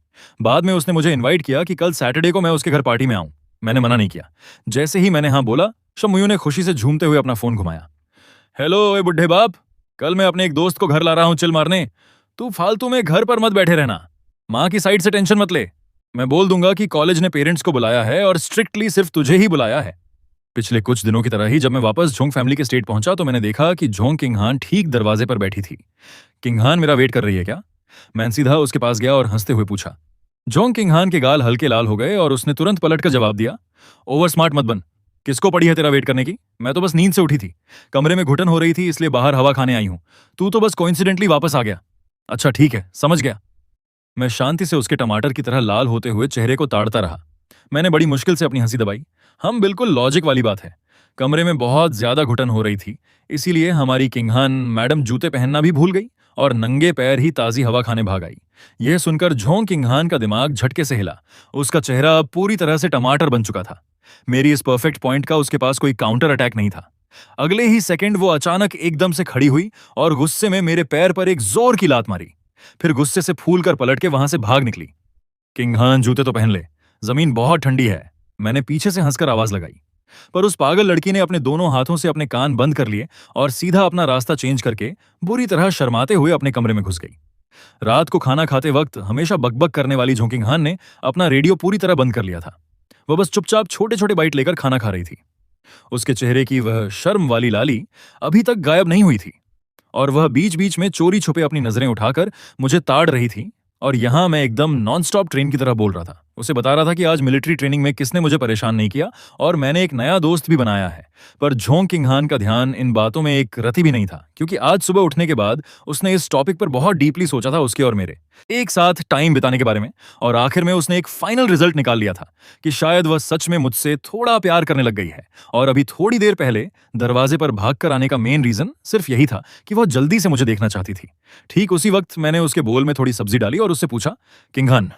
बाद में उसने मुझे इनवाइट किया कि कल सैटरडे को मैं उसके घर पार्टी में आऊं। मैंने मना नहीं किया। जैसे ही मैंने हाँ बोला, शमुयू ने खुशी से झूमते हुए अपना फोन घुमाया। हेलो ए बुढ़े बाप, कल मैं अपने एक दोस्त को घर ला रहा हूं चिल मारने। तू फालतू में घर पर मत बैठे रहना। माँ की साइड से टेंशन मत ले। मैं बोल दूंगा कि कॉलेज ने पेरेंट्स को बुलाया है और स्ट्रिक्टली सिर्फ तुझे ही बुलाया है। पिछले कुछ दिनों की तरह ही जब मैं वापस झोंग फैमिली के स्टेट पहुंचा तो मैंने देखा कि झोंग किंगहान ठीक दरवाजे पर बैठी थी। किंगहान मेरा वेट कर रही है क्या? मैं सीधा उसके पास गया और हंसते हुए पूछा। झोंग किंगहान के गाल हल्के लाल हो गए और उसने तुरंत पलट कर जवाब दिया, ओवर स्मार्ट मत बन। किसको पड़ी है तेरा वेट करने की? मैं तो बस नींद से उठी थी। कमरे में घुटन हो रही थी, इसलिए बाहर हवा खाने आई हूं। तू तो बस कोइंसिडेंटली वापस आ गया। अच्छा ठीक है, समझ गया। मैं शांति से उसके टमाटर की तरह लाल होते हुए चेहरे को ताड़ता रहा। मैंने बड़ी मुश्किल से अपनी हंसी दबाई। हम बिल्कुल लॉजिक वाली बात है। कमरे में बहुत ज्यादा घुटन हो रही थी, इसीलिए हमारी किंगहान मैडम जूते पहनना भी भूल गई और नंगे पैर ही ताजी हवा खाने भाग आई। यह सुनकर झोंग किंगहान का दिमाग झटके से हिला। उसका चेहरा अब पूरी तरह से टमाटर बन चुका था। मेरी इस परफेक्ट पॉइंट का उसके पास कोई काउंटर अटैक नहीं था। अगले ही सेकंड वो अचानक एकदम से खड़ी हुई और गुस्से में मेरे पैर पर एक जोर की लात मारी। फिर गुस्से से फूल कर पलट के वहां से भाग निकली। किंगहान जूते तो पहन ले, जमीन बहुत ठंडी है। मैंने पीछे से हंसकर आवाज लगाई, पर उस पागल लड़की ने अपने दोनों हाथों से अपने कान बंद कर लिए और सीधा अपना रास्ता चेंज करके बुरी तरह शर्माते हुए अपने कमरे में घुस गई। रात को खाना खाते वक्त हमेशा बकबक करने वाली झोंकिंगहान ने अपना रेडियो पूरी तरह बंद कर लिया था। वह बस चुपचाप छोटे छोटे बाइट लेकर खाना खा रही थी। उसके चेहरे की वह शर्म वाली लाली अभी तक गायब नहीं हुई थी और वह बीच बीच में चोरी छुपे अपनी नजरें उठाकर मुझे ताड़ रही थी। और यहां मैं एकदम नॉनस्टॉप ट्रेन की तरह बोल रहा था। उसे बता रहा था कि आज मिलिट्री ट्रेनिंग में किसने मुझे परेशान नहीं किया और मैंने एक नया दोस्त भी बनाया है। पर झोंग किंगहान का ध्यान इन बातों में एक रति भी नहीं था, क्योंकि आज सुबह उठने के बाद उसने इस टॉपिक पर बहुत डीपली सोचा था, उसके और मेरे एक साथ टाइम बिताने के बारे में। और आखिर में उसने एक फाइनल रिजल्ट निकाल लिया था कि शायद वह सच में मुझसे थोड़ा प्यार करने लग गई है। और अभी थोड़ी देर पहले दरवाजे पर भागकर आने का मेन रीजन सिर्फ यही था कि वह जल्दी से मुझे देखना चाहती थी। ठीक उसी वक्त मैंने उसके बोल में थोड़ी सब्जी डाली और उससे पूछा, किंगहान,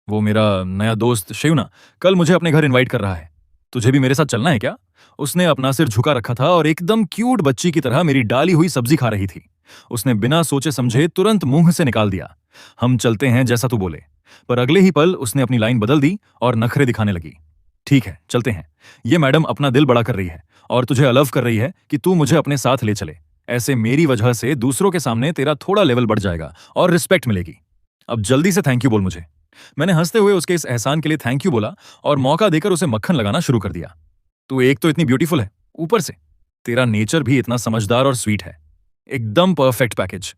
वो मेरा नया दोस्त शिवना कल मुझे अपने घर इनवाइट कर रहा है, तुझे भी मेरे साथ चलना है क्या? उसने अपना सिर झुका रखा था और एकदम क्यूट बच्ची की तरह मेरी डाली हुई सब्जी खा रही थी। उसने बिना सोचे समझे तुरंत मुंह से निकाल दिया, हम चलते हैं जैसा तू बोले। पर अगले ही पल उसने अपनी लाइन बदल दी और नखरे दिखाने लगी। ठीक है, चलते हैं। ये मैडम अपना दिल बड़ा कर रही है और तुझे अलाउ कर रही है कि तू मुझे अपने साथ ले चले। ऐसे मेरी वजह से दूसरों के सामने तेरा थोड़ा लेवल बढ़ जाएगा और रिस्पेक्ट मिलेगी। अब जल्दी से थैंक यू बोल मुझे। मैंने हंसते हुए उसके इस एहसान के लिए थैंक यू बोला और मौका देकर उसे मक्खन लगाना शुरू कर दिया। तू एक तो इतनी ब्यूटीफुल है, ऊपर से तेरा नेचर भी इतना समझदार और स्वीट है। एकदम परफेक्ट पैकेज।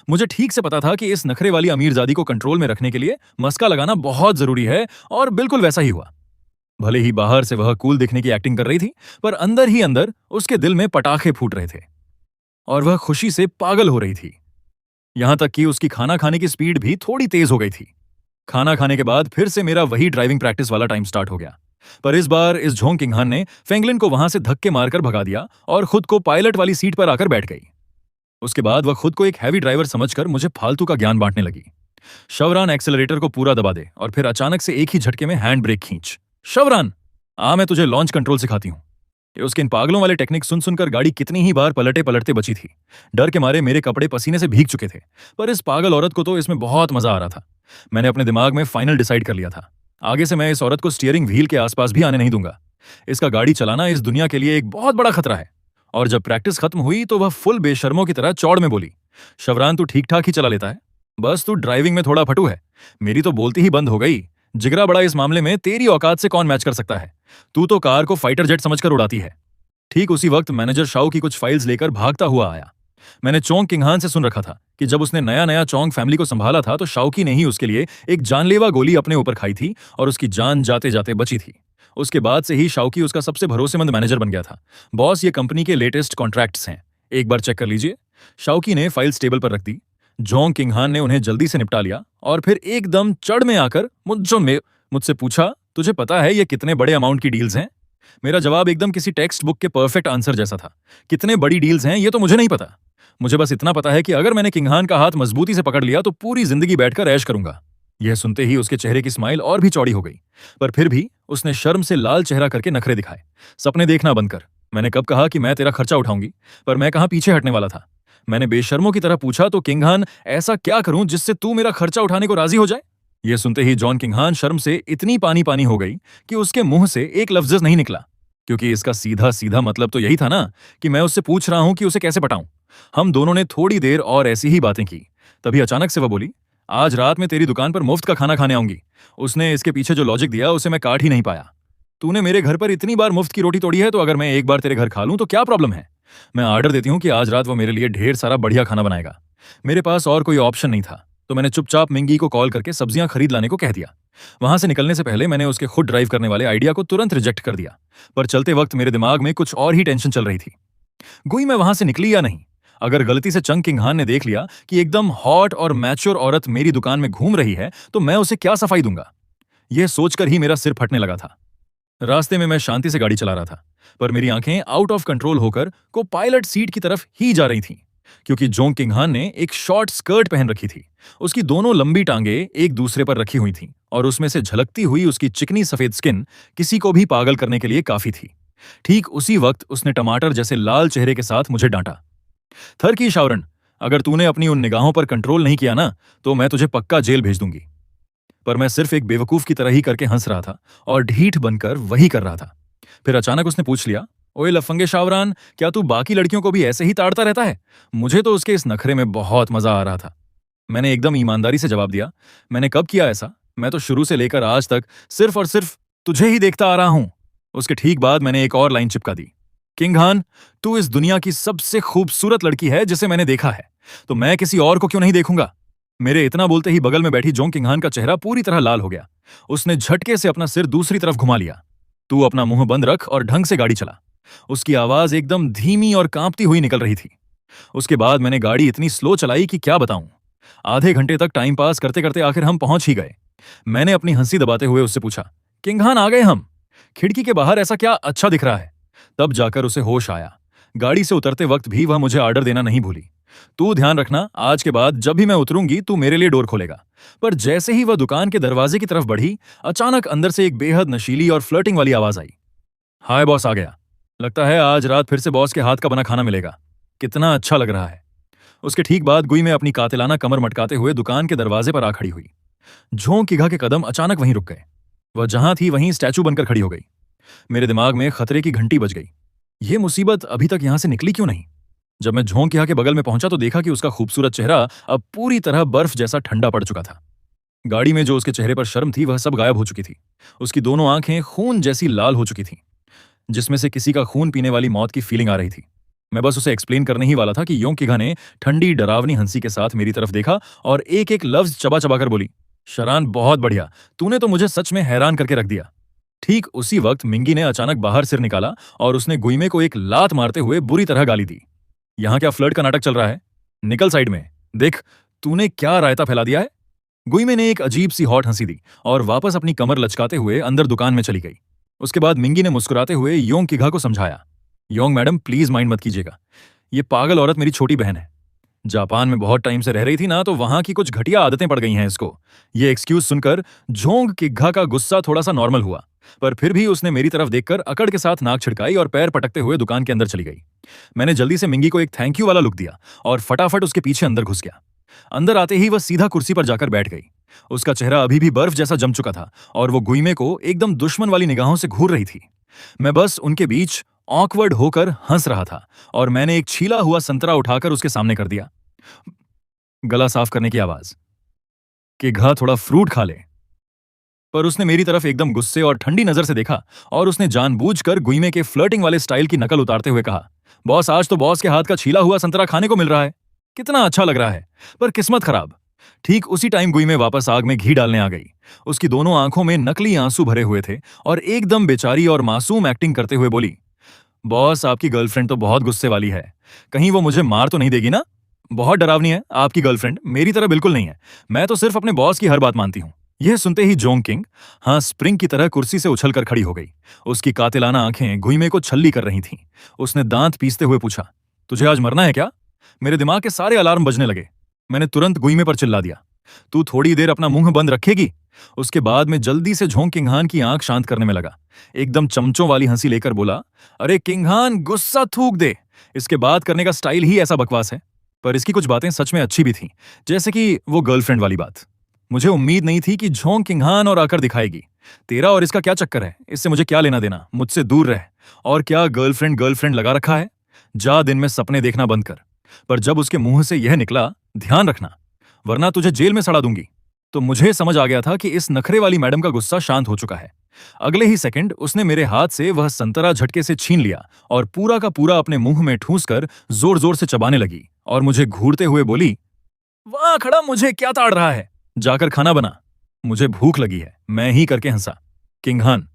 मुझे ठीक से पता था कि इस नखरे वाली अमीरजादी को कंट्रोल में रखने के लिए मस्का लगाना बहुत जरूरी है और बिल्कुल वैसा ही हुआ। भले ही बाहर से वह कूल दिखने की एक्टिंग कर रही थी, पर अंदर ही अंदर उसके दिल में पटाखे फूट रहे थे और वह खुशी से पागल हो रही थी। यहां तक कि उसकी खाना खाने की स्पीड भी थोड़ी तेज हो गई थी। खाना खाने के बाद फिर से मेरा वही ड्राइविंग प्रैक्टिस वाला टाइम स्टार्ट हो गया, पर इस बार इस झोंग किंगहान ने फेंगलिन को वहां से धक्के मारकर भगा दिया और खुद को पायलट वाली सीट पर आकर बैठ गई। उसके बाद वह खुद को एक हैवी ड्राइवर समझकर मुझे फालतू का ज्ञान बांटने लगी। शवरान, एक्सेलरेटर को पूरा दबा दे और फिर अचानक से एक ही झटके में हैंड ब्रेक खींच। शवरान, मैं तुझे लॉन्च कंट्रोल सिखाती हूँ। ये उसके इन पागलों वाले टेक्निक सुन सुनकर गाड़ी कितनी ही बार पलटे पलटते बची थी। डर के मारे मेरे कपड़े पसीने से भीग चुके थे, पर इस पागल औरत को तो इसमें बहुत मजा आ रहा था। मैंने अपने दिमाग में फाइनल डिसाइड कर लिया था, आगे से मैं इस औरत को स्टीयरिंग व्हील के आसपास भी आने नहीं दूंगा। इसका गाड़ी चलाना इस दुनिया के लिए एक बहुत बड़ा खतरा है। और जब प्रैक्टिस खत्म हुई तो वह फुल बेशर्मों की तरह चौड़ में बोली, शवरान, तू ठीक ठाक ही चला लेता है, बस तू ड्राइविंग में थोड़ा फटू है। मेरी तो बोलती ही बंद हो गई। जिगरा बड़ा इस मामले में तेरी औकात से कौन मैच कर सकता है? तू तो कार को फाइटर जेट समझकर उड़ाती है। ठीक उसी वक्त मैनेजर शाओ की कुछ फाइल्स लेकर भागता हुआ आया। मैंने चोंग किंगहान से सुन रखा था कि जब उसने नया नया चोंग फैमिली को संभाला था तो शाओकी ने ही उसके लिए एक जानलेवा गोली अपने ऊपर खाई थी और उसकी जान जाते जाते बची थी। उसके बाद से ही शाओकी उसका सबसे भरोसेमंद मैनेजर बन गया था। बॉस, ये कंपनी के लेटेस्ट कॉन्ट्रैक्ट्स हैं, एक बार चेक कर लीजिए। शाओकी ने फाइल्स टेबल पर रख दी। जोंग किंगहान ने उन्हें जल्दी से निपटा लिया और फिर एकदम चढ़ में आकर मुझसे पूछा, तुझे पता है ये कितने बड़े अमाउंट की डील्स हैं? मेरा जवाब एकदम किसी टेक्स्ट बुक के परफेक्ट आंसर जैसा था। कितने बड़ी डील्स हैं ये तो मुझे नहीं पता। मुझे बस इतना पता है कि अगर मैंने किंगहान का हाथ मजबूती से पकड़ लिया तो पूरी जिंदगी बैठकर ऐश करूंगा। यह सुनते ही उसके चेहरे की स्माइल और भी चौड़ी हो गई, पर फिर भी उसने शर्म से लाल चेहरा करके नखरे दिखाए। सपने देखना बंद कर। मैंने कब कहा कि मैं तेरा खर्चा उठाऊंगी? पर मैं कहां पीछे हटने वाला था। मैंने बेशर्मों की तरह पूछा, तो किंगहान, ऐसा क्या करूं जिससे तू मेरा खर्चा उठाने को राजी हो जाए? यह सुनते ही जॉन किंगहान शर्म से इतनी पानी पानी हो गई कि उसके मुंह से एक लफ्ज नहीं निकला, क्योंकि इसका सीधा सीधा मतलब तो यही था ना कि मैं उससे पूछ रहा हूं कि उसे कैसे पटाऊं। हम दोनों ने थोड़ी देर और ऐसी ही बातें की। तभी अचानक से वह बोली, आज रात में तेरी दुकान पर मुफ्त का खाना खाने आऊंगी। उसने इसके पीछे जो लॉजिक दिया उसे मैं काट ही नहीं पाया। तूने मेरे घर पर इतनी बार मुफ्त की रोटी तोड़ी है, तो अगर मैं एक बार तेरे घर खा लूं तो क्या प्रॉब्लम है? मैं ऑर्डर देती हूं कि आज रात वो मेरे लिए ढेर सारा बढ़िया खाना बनाएगा। मेरे पास और कोई ऑप्शन नहीं था, तो मैंने चुपचाप मिंगी को कॉल करके सब्जियां खरीद लाने को कह दिया। वहां से निकलने से पहले मैंने उसके खुद ड्राइव करने वाले आइडिया को तुरंत रिजेक्ट कर दिया, पर चलते वक्त मेरे दिमाग में कुछ और ही टेंशन चल रही थी। गुई मैं वहां से निकली या नहीं? अगर गलती से चंग किंगहान ने देख लिया कि एकदम हॉट और मैच्योर औरत मेरी दुकान में घूम रही है, तो मैं उसे क्या सफाई दूंगा? यह सोचकर ही मेरा सिर फटने लगा था। रास्ते में मैं शांति से गाड़ी चला रहा था, पर मेरी आंखें आउट ऑफ कंट्रोल होकर को पायलट सीट की तरफ ही जा रही थीं, क्योंकि जोंग किंगहान ने एक शॉर्ट स्कर्ट पहन रखी थी। उसकी दोनों लंबी टांगे एक दूसरे पर रखी हुई थीं और उसमें से झलकती हुई उसकी चिकनी सफेद स्किन किसी को भी पागल करने के लिए काफी थी। ठीक उसी वक्त उसने टमाटर जैसे लाल चेहरे के साथ मुझे डांटा। थर की शावरन, अगर तूने अपनी उन निगाहों पर कंट्रोल नहीं किया ना, तो मैं तुझे पक्का जेल भेज दूंगी। पर मैं सिर्फ एक बेवकूफ की तरह ही करके हंस रहा था और ढीठ बनकर वही कर रहा था। फिर अचानक उसने पूछ लिया, ओए लफंगे शावरान, क्या तू बाकी लड़कियों को भी ऐसे ही ताड़ता रहता है? मुझे तो उसके इस नखरे में बहुत मजा आ रहा था। मैंने एकदम ईमानदारी से जवाब दिया, मैंने कब किया ऐसा? मैं तो शुरू से लेकर आज तक सिर्फ और सिर्फ तुझे ही देखता आ रहा हूं। उसके ठीक बाद मैंने एक और लाइन चिपका दी, किंगहान, तू इस दुनिया की सबसे खूबसूरत लड़की है जिसे मैंने देखा है, तो मैं किसी और को क्यों नहीं देखूंगा? मेरे इतना बोलते ही बगल में बैठी जोंग किंगहान का चेहरा पूरी तरह लाल हो गया। उसने झटके से अपना सिर दूसरी तरफ घुमा लिया। तू अपना मुंह बंद रख और ढंग से गाड़ी चला। उसकी आवाज एकदम धीमी और कांपती हुई निकल रही थी। उसके बाद मैंने गाड़ी इतनी स्लो चलाई कि क्या बताऊं। आधे घंटे तक टाइम पास करते करते आखिर हम पहुंच ही गए। मैंने अपनी हंसी दबाते हुए उससे पूछा, किंगहान, आ गए हम? खिड़की के बाहर ऐसा क्या अच्छा दिख रहा है? तब जाकर उसे होश आया। गाड़ी से उतरते वक्त भी वह मुझे ऑर्डर देना नहीं भूली, तू ध्यान रखना, आज के बाद जब भी मैं उतरूंगी तू मेरे लिए डोर खोलेगा। पर जैसे ही वह दुकान के दरवाजे की तरफ बढ़ी, अचानक अंदर से एक बेहद नशीली और फ्लर्टिंग वाली आवाज आई, हाय बॉस आ गया। लगता है आज रात फिर से बॉस के हाथ का बना खाना मिलेगा। कितना अच्छा लग रहा है। उसके ठीक बाद गुई में अपनी कातिलाना कमर मटकाते हुए दुकान के दरवाजे पर आ खड़ी हुई। झोंक किघा के कदम अचानक वहीं रुक गए। वह जहां थी वहीं स्टैचू बनकर खड़ी हो गई। मेरे दिमाग में खतरे की घंटी बज गई। यह मुसीबत अभी तक यहां से निकली क्यों नहीं? जब मैं झोंक किघा के बगल में पहुंचा तो देखा कि उसका खूबसूरत चेहरा अब पूरी तरह बर्फ जैसा ठंडा पड़ चुका था। गाड़ी में जो उसके चेहरे पर शर्म थी वह सब गायब हो चुकी थी। उसकी दोनों आंखें खून जैसी लाल हो चुकी थीं, जिसमें से किसी का खून पीने वाली मौत की फीलिंग आ रही थी। मैं बस उसे एक्सप्लेन करने ही वाला था कि योंग किघा ने ठंडी डरावनी हंसी के साथ मेरी तरफ देखा और एक एक लफ्ज चबा चबा कर बोली, शरान, बहुत बढ़िया, तूने तो मुझे सच में हैरान करके रख दिया। ठीक उसी वक्त मिंगी ने अचानक बाहर सिर निकाला और उसने गुइमे को एक लात मारते हुए बुरी तरह गाली दी। यहां क्या फ्लर्ट का नाटक चल रहा है? निकल साइड में। देख तूने क्या रायता फैला दिया है। गुइमे ने एक अजीब सी हॉट हंसी दी और वापस अपनी कमर लचकाते हुए अंदर दुकान में चली गई। उसके बाद मिंगी ने मुस्कुराते हुए योंग किघा को समझाया, योंग मैडम प्लीज माइंड मत कीजिएगा, ये पागल औरत मेरी छोटी बहन है। जापान में बहुत टाइम से रह रही थी ना, तो वहां की कुछ घटिया आदतें पड़ गई हैं इसको। ये एक्सक्यूज सुनकर झोंग किग्घा का गुस्सा थोड़ा सा नॉर्मल हुआ, पर फिर भी उसने मेरी तरफ देखकर अकड़ के साथ नाक छिड़काई और पैर पटकते हुए दुकान के अंदर चली गई। मैंने जल्दी से मिंगी को एक थैंक यू वाला लुक दिया और फटाफट उसके पीछे अंदर घुस गया। अंदर आते ही वह सीधा कुर्सी पर जाकर बैठ गई। उसका चेहरा अभी भी बर्फ जैसा जम चुका था और वो गुइमे को एकदम दुश्मन वाली निगाहों से घूर रही थी। मैं बस उनके बीच ऑकवर्ड होकर हंस रहा था और मैंने एक छीला हुआ संतरा उठाकर उसके सामने कर दिया। गला साफ करने की आवाज कि घा थोड़ा फ्रूट खा ले। पर उसने मेरी तरफ एकदम गुस्से और ठंडी नजर से देखा और उसने जानबूझकर गुइमे के फ्लर्टिंग वाले स्टाइल की नकल उतारते हुए कहा, बॉस आज तो बॉस के हाथ का छीला हुआ संतरा खाने को मिल रहा है। कितना अच्छा लग रहा है। पर किस्मत खराब। ठीक उसी टाइम गुइमे वापस आग में घी डालने आ गई। उसकी दोनों आंखों में नकली आंसू भरे हुए थे और एकदम बेचारी और मासूम एक्टिंग करते हुए बोली, बॉस आपकी गर्लफ्रेंड तो बहुत गुस्से वाली है। कहीं वो मुझे मार तो नहीं देगी ना? बहुत डरावनी है आपकी गर्लफ्रेंड, मेरी तरह बिल्कुल नहीं है। मैं तो सिर्फ अपने बॉस की हर बात मानती हूं। यह सुनते ही जोंग किंग हाँ स्प्रिंग की तरह कुर्सी से उछलकर खड़ी हो गई। उसकी कातिलाना आंखें गुइमे को छल्ली कर रही थीं। उसने दांत पीसते हुए पूछा, तुझे आज मरना है क्या? मेरे दिमाग के सारे अलार्म बजने लगे। मैंने तुरंत गुइमे पर चिल्ला दिया, तू थोड़ी देर अपना मुंह बंद रखेगी? उसके बाद में जल्दी से झोंग किंगहान की आंख शांत करने में लगा। एकदम चमचों वाली हंसी लेकर बोला, अरे किंगहान गुस्सा थूक दे। इसके बात करने का स्टाइल ही ऐसा बकवास है। पर इसकी कुछ बातें सच में अच्छी भी थीं, जैसे कि वो गर्लफ्रेंड वाली बात। मुझे उम्मीद नहीं थी कि झोंग किंगहान और आकर दिखाएगी। तेरा और इसका क्या चक्कर है? इससे मुझे क्या लेना देना? मुझसे दूर रह। और क्या गर्लफ्रेंड गर्लफ्रेंड लगा रखा है? जा दिन में सपने देखना बंद कर। पर जब उसके मुंह से यह निकला, ध्यान रखना वरना तुझे जेल में सड़ा दूंगी, तो मुझे समझ आ गया था कि इस नखरे वाली मैडम का गुस्सा शांत हो चुका है। अगले ही सेकंड उसने मेरे हाथ से वह संतरा झटके से छीन लिया और पूरा का पूरा अपने मुंह में ठूंसकर जोर जोर से चबाने लगी और मुझे घूरते हुए बोली, वहां खड़ा मुझे क्या ताड़ रहा है? जाकर खाना बना। मुझे भूख लगी है। मैं ही करके हंसा। किंगहान,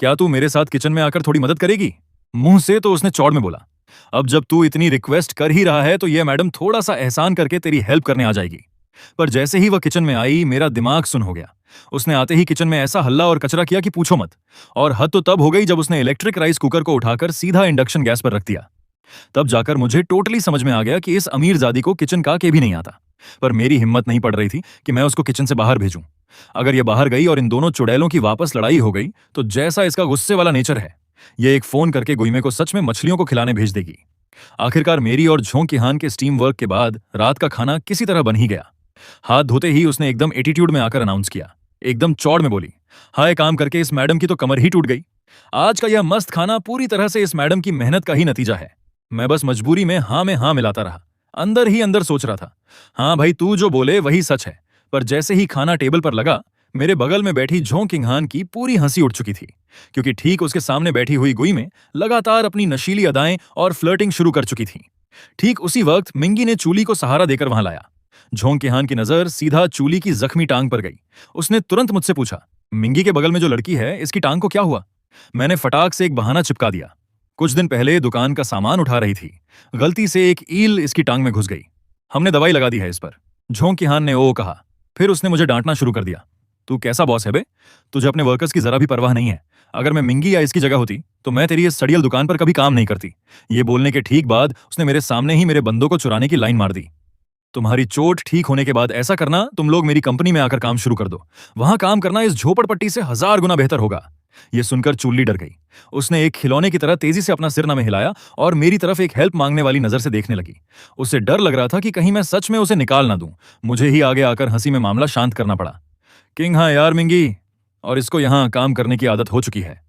क्या तू मेरे साथ किचन में आकर थोड़ी मदद करेगी? मुंह से तो उसने चौड़ में बोला, अब जब तू इतनी रिक्वेस्ट कर ही रहा है तो यह मैडम थोड़ा सा एहसान करके तेरी हेल्प करने आ जाएगी। पर जैसे ही वह किचन में आई, मेरा दिमाग सुन हो गया। उसने आते ही किचन में ऐसा हल्ला और कचरा किया कि पूछो मत। और हद तो तब हो गई जब उसने इलेक्ट्रिक राइस कुकर को उठाकर सीधा इंडक्शन गैस पर रख दिया। तब जाकर मुझे टोटली समझ में आ गया कि इस अमीरजादी को किचन का के भी नहीं आता। पर मेरी हिम्मत नहीं पड़ रही थी कि मैं उसको किचन से बाहर भेजूं। अगर यह बाहर गई और इन दोनों चुड़ैलों की वापस लड़ाई हो गई तो जैसा इसका गुस्से वाला नेचर है, यह एक फोन करके गुइमे को सच में मछलियों को खिलाने भेज देगी। आखिरकार मेरी और झोंग किहान के स्टीम वर्क के बाद रात का खाना किसी तरह बन ही गया। हाथ धोते ही उसने एकदम एटीट्यूड में आकर अनाउंस किया, एकदम चौड़ में बोली, हाय काम करके इस मैडम की तो कमर ही टूट गई। आज का यह मस्त खाना पूरी तरह से इस मैडम की मेहनत का ही नतीजा है। मैं बस मजबूरी में हाँ मिलाता रहा। अंदर ही अंदर सोच रहा था, हाँ भाई तू जो बोले वही सच है। पर जैसे ही खाना टेबल पर लगा, मेरे बगल में बैठी झोंग किंगहान की पूरी हंसी उठ चुकी थी, क्योंकि ठीक उसके सामने बैठी हुई गुइमे लगातार अपनी नशीली अदाएं और फ्लर्टिंग शुरू कर चुकी थी। ठीक उसी वक्त मिंगी ने चूली को सहारा देकर वहां लाया। झोंग किहान की नजर सीधा चूली की जख्मी टांग पर गई। उसने तुरंत मुझसे पूछा, मिंगी के बगल में जो लड़की है इसकी टांग को क्या हुआ? मैंने फटाक से एक बहाना चिपका दिया। कुछ दिन पहले दुकान का सामान उठा रही थी, गलती से एक ईल इसकी टांग में घुस गई। हमने दवाई लगा दी है इस पर। झोंग किहान ने ओ कहा। फिर उसने मुझे डांटना शुरू कर दिया, तू कैसा बॉस है बे? तुझे अपने वर्कर्स की जरा भी परवाह नहीं है। अगर मैं मिंगी या इसकी जगह होती तो मैं तेरी इस सड़ियल दुकान पर कभी काम नहीं करती। ये बोलने के ठीक बाद उसने मेरे सामने ही मेरे बंदों को चुराने की लाइन मार दी। तुम्हारी चोट ठीक होने के बाद ऐसा करना, तुम लोग मेरी कंपनी में आकर काम शुरू कर दो। वहां काम करना इस झोपड़पट्टी से 1000 गुना बेहतर होगा। यह सुनकर चुल्ली डर गई। उसने एक खिलौने की तरह तेजी से अपना सिर न में हिलाया और मेरी तरफ एक हेल्प मांगने वाली नजर से देखने लगी। उसे डर लग रहा था कि कहीं मैं सच में उसे निकाल ना दूं। मुझे ही आगे आकर हंसी में मामला शांत करना पड़ा। किंग, हाँ यार मिंगी, और इसको यहां काम करने की आदत हो चुकी है।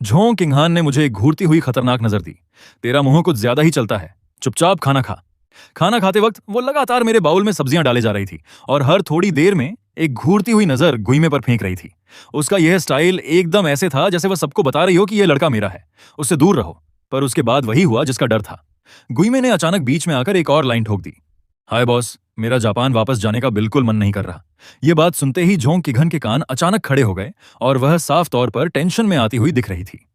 झोंग किंगहान ने मुझे एक घूरती हुई खतरनाक नजर दी। तेरा मुंह कुछ ज्यादा ही चलता है, चुपचाप खाना खा। खाना खाते वक्त वो लगातार मेरे बाउल में सब्जियां डाले जा रही थी और हर थोड़ी देर में एक घूरती हुई नजर गुइमे पर फेंक रही थी। उसका यह स्टाइल एकदम ऐसे था जैसे वह सबको बता रही हो कि यह लड़का मेरा है, उससे दूर रहो। पर उसके बाद वही हुआ जिसका डर था। गुइमे ने अचानक बीच में आकर एक और लाइन ठोक दी, हाय बॉस, मेरा जापान वापस जाने का बिल्कुल मन नहीं कर रहा। यह बात सुनते ही झोंग किघन के कान अचानक खड़े हो गए और वह साफ तौर पर टेंशन में आती हुई दिख रही थी।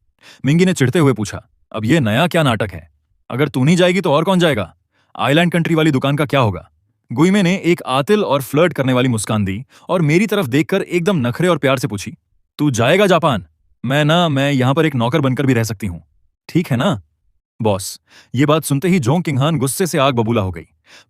मिंगी ने चिढ़ते हुए पूछा, अब यह नया क्या नाटक है? अगर तू नहीं जाएगी तो और कौन जाएगा? आइलैंड कंट्री वाली दुकान का क्या होगा? गुइमे ने एक आतिल और फ्लर्ट करने वाली मुस्कान दी और मेरी तरफ देखकर एकदम नखरे और प्यार से पूछी, तू जाएगा जापान? मैं यहां पर एक नौकर बनकर भी रह सकती हूं, ठीक है ना? बॉस, ये बात सुनते ही झोंग किंगहान गुस्से से आग बबूला हो गई।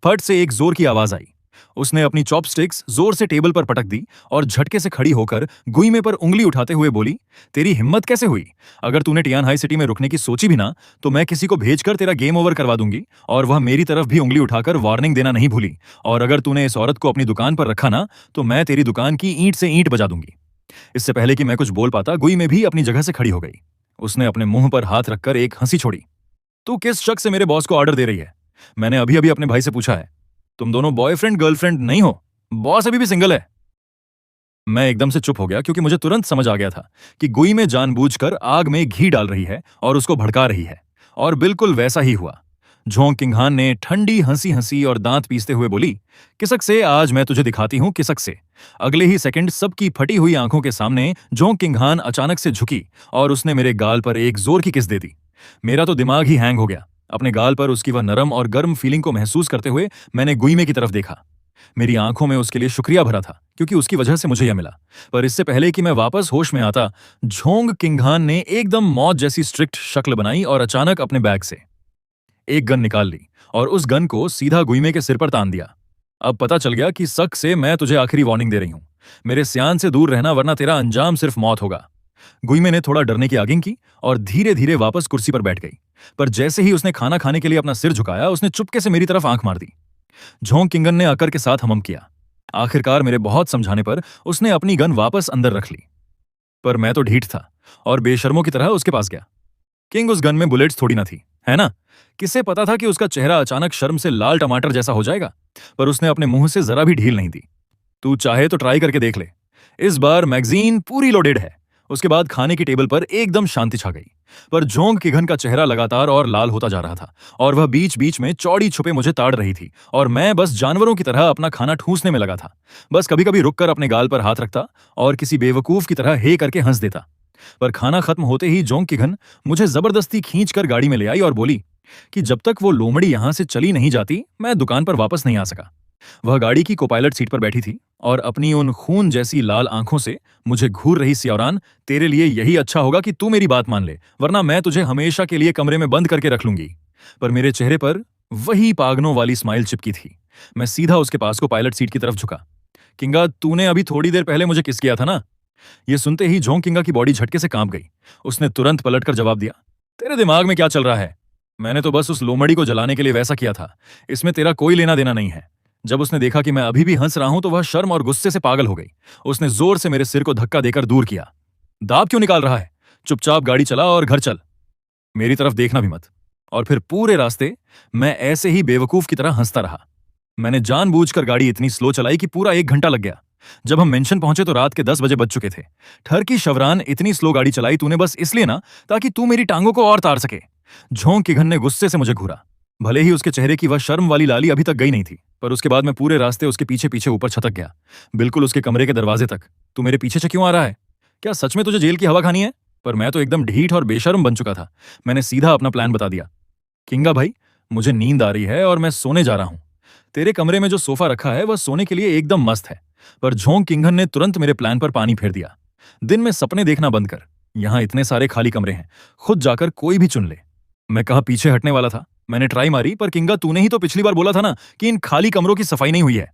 फट से एक जोर की आवाज आई। उसने अपनी चॉपस्टिक्स जोर से टेबल पर पटक दी और झटके से खड़ी होकर गुईमे पर उंगली उठाते हुए बोली, तेरी हिम्मत कैसे हुई? अगर तूने टियान हाई सिटी में रुकने की सोची भी ना, तो मैं किसी को भेजकर तेरा गेम ओवर करवा दूंगी। और वह मेरी तरफ भी उंगली उठाकर वार्निंग देना नहीं भूली। और अगर तूने इस औरत को अपनी दुकान पर रखा ना, तो मैं तेरी दुकान की ईंट से ईंट बजा दूंगी। इससे पहले कि मैं कुछ बोल पाता, गुईमे भी अपनी जगह से खड़ी हो गई। उसने अपने मुंह पर हाथ रखकर एक हंसी छोड़ी। तू किस शक से मेरे बॉस को ऑर्डर दे रही है? मैंने अभी अभी अपने भाई से पूछा है। तुम दोनों बॉयफ्रेंड गर्लफ्रेंड नहीं हो। बॉस अभी भी सिंगल है। मैं एकदम से चुप हो गया क्योंकि मुझे तुरंत समझ आ गया था कि गुई में जानबूझकर आग में घी डाल रही है और उसको भड़का रही है। और बिल्कुल वैसा ही हुआ। झोंग किंगहान ने ठंडी हंसी हंसी और दांत पीसते हुए बोली, किसक से, आज मैं तुझे दिखाती हूं किसक से। अगले ही सेकंड सबकी फटी हुई आंखों के सामने झोंग किंगहान अचानक से झुकी और उसने मेरे गाल पर एक जोर की किस दे दी। मेरा तो दिमाग ही हैंग हो गया। अपने गाल पर उसकी वह नरम और गर्म फीलिंग को महसूस करते हुए मैंने गुईमे की तरफ देखा। मेरी आंखों में उसके लिए शुक्रिया भरा था क्योंकि उसकी वजह से मुझे यह मिला। पर इससे पहले कि मैं वापस होश में आता, झोंग किंगहान ने एकदम मौत जैसी स्ट्रिक्ट शक्ल बनाई और अचानक अपने बैग से एक गन निकाल ली और उस गन को सीधा गुईमे के सिर पर तान दिया। अब पता चल गया कि शक से मैं तुझे आखिरी वार्निंग दे रही हूं। मेरे सियान से दूर रहना, वरना तेरा अंजाम सिर्फ मौत होगा। गुईमे ने थोड़ा डरने की आगिंग की और धीरे धीरे वापस कुर्सी पर बैठ गई। पर जैसे ही उसने खाना खाने के लिए अपना सिर झुकाया, उसने चुपके से मेरी तरफ आंख मार दी। झोंग किंगन ने अकर के साथ हमम किया। आखिरकार मेरे बहुत समझाने पर उसने अपनी गन वापस अंदर रख ली। पर मैं तो ढीठ था और बेशर्मों की तरह उसके पास गया। किंग, उस गन में बुलेट्स थोड़ी ना थी, है ना? किससे पता था कि उसका चेहरा अचानक शर्म से लाल टमाटर जैसा हो जाएगा? पर उसने अपने मुंह से जरा भी ढील नहीं दी। तू चाहे तो ट्राई करके देख ले। इस बार मैगजीन पूरी लोडेड है। उसके बाद खाने की टेबल पर एकदम शांति छा गई। पर झोंग किंगन का चेहरा लगातार और लाल होता जा रहा था और वह बीच बीच में चौड़ी छुपे मुझे ताड़ रही थी और मैं बस जानवरों की तरह अपना खाना ठूंसने में लगा था। बस कभी कभी रुककर अपने गाल पर हाथ रखता और किसी बेवकूफ की तरह हे करके हंस देता। पर खाना खत्म होते ही झोंग किंगन मुझे जबरदस्ती खींचकर गाड़ी में ले आई और बोली कि जब तक वो लोमड़ी यहां से चली नहीं जाती, मैं दुकान पर वापस नहीं आ सका। वह गाड़ी की कोपायलट सीट पर बैठी थी और अपनी उन खून जैसी लाल आंखों से मुझे घूर रही, सियारान, तेरे लिए यही अच्छा होगा कि तू मेरी बात मान ले, वरना मैं तुझे हमेशा के लिए कमरे में बंद करके रख लूंगी। पर मेरे चेहरे पर वही पागनों वाली स्माइल चिपकी थी। मैं सीधा उसके पास को पायलट सीट की तरफ झुका। किंगा, तूने अभी थोड़ी देर पहले मुझे किस किया था ना? यह सुनते ही झोंग किंगा की बॉडी झटके से कांप गई। उसने तुरंत पलटकर जवाब दिया, तेरे दिमाग में क्या चल रहा है? मैंने तो बस उस लोमड़ी को जलाने के लिए वैसा किया था। इसमें तेरा कोई लेना देना नहीं है। जब उसने देखा कि मैं अभी भी हंस रहा हूं तो वह शर्म और गुस्से से पागल हो गई। उसने जोर से मेरे सिर को धक्का देकर दूर किया। दाब क्यों निकाल रहा है? चुपचाप गाड़ी चला और घर चल। मेरी तरफ देखना भी मत। और फिर पूरे रास्ते मैं ऐसे ही बेवकूफ की तरह हंसता रहा। मैंने जानबूझकर गाड़ी इतनी स्लो चलाई कि पूरा 1 घंटा लग गया। जब हम मेंशन पहुंचे तो रात के 10 बजे बज चुके थे। ठर की शवरान, इतनी स्लो गाड़ी चलाई तूने बस इसलिए ना, ताकि तू मेरी टांगों को और तार सके। झोंक किंगन ने गुस्से से मुझे घूरा। भले ही उसके चेहरे की वह शर्म वाली लाली अभी तक गई नहीं थी, पर उसके बाद मैं पूरे रास्ते उसके पीछे पीछे ऊपर छटक गया, बिल्कुल उसके कमरे के दरवाजे तक। तू मेरे पीछे से क्यों आ रहा है? क्या सच में तुझे जेल की हवा खानी है? पर मैं तो एकदम ढीठ और बेशर्म बन चुका था। मैंने सीधा अपना प्लान बता दिया। किंगा भाई, मुझे नींद आ रही है और मैं सोने जा रहा हूं। तेरे कमरे में जो सोफा रखा है वह सोने के लिए एकदम मस्त है। पर झोंग किंगन ने तुरंत मेरे प्लान पर पानी फेर दिया। दिन में सपने देखना बंद कर। यहां इतने सारे खाली कमरे हैं, खुद जाकर कोई भी चुन ले। मैं कहा पीछे हटने वाला था। मैंने ट्राई मारी, पर किंगा, तूने ही तो पिछली बार बोला था ना कि इन खाली कमरों की सफाई नहीं हुई है।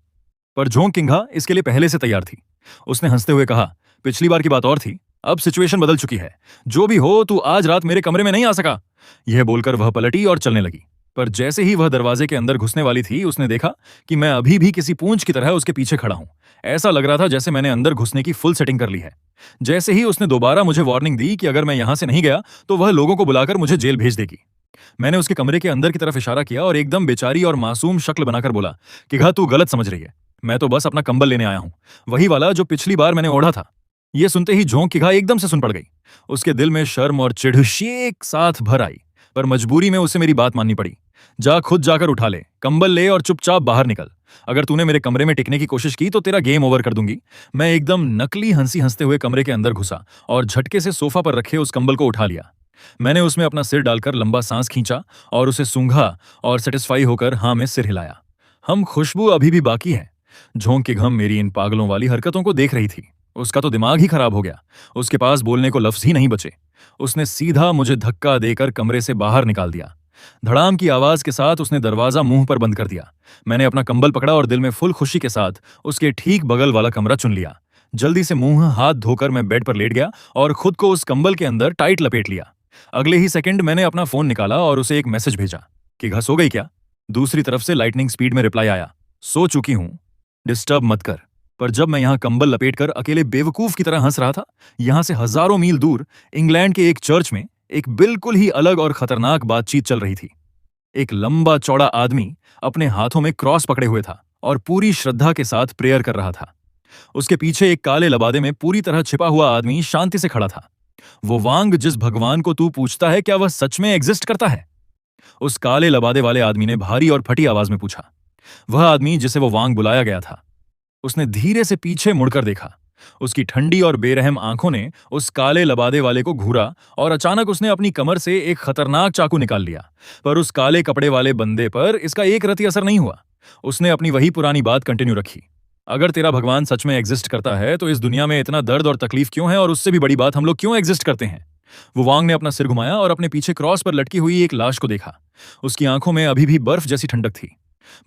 पर झोंग किंगा इसके लिए पहले से तैयार थी। उसने हंसते हुए कहा, पिछली बार की बात और थी, अब सिचुएशन बदल चुकी है। जो भी हो, तू आज रात मेरे कमरे में नहीं आ सका। यह बोलकर वह पलटी और चलने लगी। पर जैसे ही वह दरवाजे के अंदर घुसने वाली थी, उसने देखा कि मैं अभी भी किसी पूंछ की तरह उसके पीछे खड़ा हूं। ऐसा लग रहा था जैसे मैंने अंदर घुसने की फुल सेटिंग कर ली है। जैसे ही उसने दोबारा मुझे वार्निंग दी कि अगर मैं यहां से नहीं गया तो वह लोगों को बुलाकर मुझे जेल भेज देगी। मैंने उसके कमरे के अंदर की तरफ इशारा किया और एकदम बेचारी और मासूम शक्ल बनाकर बोला कि घा, तू गलत समझ रही है। मैं तो बस अपना कंबल लेने आया हूं, वही वाला जो पिछली बार मैंने ओढ़ा था। यह सुनते ही झोंक की घा एकदम से सुन पड़ गई। उसके दिल में शर्म और चिढ़ एक साथ भर आई, पर मजबूरी में उसे मेरी बात माननी पड़ी। जा, खुद जाकर उठा ले, कंबल ले और चुपचाप बाहर निकल। अगर तूने मेरे कमरे में टिकने की कोशिश की तो तेरा गेम ओवर कर दूंगी। मैं एकदम नकली हंसी हंसते हुए कमरे के अंदर घुसा और झटके से सोफा पर रखे उस कंबल को उठा लिया। मैंने उसमें अपना सिर डालकर लंबा सांस खींचा और उसे सूंघा और सेटिस्फाई होकर हाँ में सिर हिलाया। हम खुशबू अभी भी बाकी है। झोंक की घम मेरी इन पागलों वाली हरकतों को देख रही थी। उसका तो दिमाग ही खराब हो गया। उसके पास बोलने को लफ्ज ही नहीं बचे। उसने सीधा मुझे धक्का देकर कमरे से बाहर निकाल दिया। धड़ाम की आवाज के साथ उसने दरवाजा मुंह पर बंद कर दिया। मैंने अपना कंबल पकड़ा और दिल में फुल खुशी के साथ उसके ठीक बगल वाला कमरा चुन लिया। जल्दी से मुंह हाथ धोकर मैं बेड पर लेट गया और खुद को उस कंबल के अंदर टाइट लपेट लिया। अगले ही सेकंड मैंने अपना फोन निकाला और उसे एक मैसेज भेजा कि घस हो गई क्या। दूसरी तरफ से लाइटनिंग स्पीड में रिप्लाई आया, सो चुकी हूं, डिस्टर्ब मत कर। पर जब मैं यहां कंबल लपेटकर अकेले बेवकूफ की तरह हंस रहा था, यहां से हजारों मील दूर इंग्लैंड के एक चर्च में एक बिल्कुल ही अलग और खतरनाक बातचीत चल रही थी। एक लंबा चौड़ा आदमी अपने हाथों में क्रॉस पकड़े हुए था और पूरी श्रद्धा के साथ प्रेयर कर रहा था। उसके पीछे एक काले लबादे में पूरी तरह छिपा हुआ आदमी शांति से खड़ा था। वो वांग जिस भगवान को तू पूछता है, क्या वह सच में एग्जिस्ट करता है? उस काले लबादे वाले आदमी ने भारी और फटी आवाज में पूछा। वह आदमी जिसे वो वांग बुलाया गया था, उसने धीरे से पीछे मुड़कर देखा। उसकी ठंडी और बेरहम आंखों ने उस काले लबादे वाले को घूरा और अचानक उसने अपनी कमर से एक खतरनाक चाकू निकाल लिया। पर उस काले कपड़े वाले बंदे पर इसका एक रत्ती असर नहीं हुआ। उसने अपनी वही पुरानी बात कंटिन्यू रखी। अगर तेरा भगवान सच में एग्जिस्ट करता है तो इस दुनिया में इतना दर्द और तकलीफ क्यों है, और उससे भी बड़ी बात, हम लोग क्यों एग्जिस्ट करते हैं? वो वांग ने अपना सिर घुमाया और अपने पीछे क्रॉस पर लटकी हुई एक लाश को देखा। उसकी आंखों में अभी भी बर्फ जैसी ठंडक थी।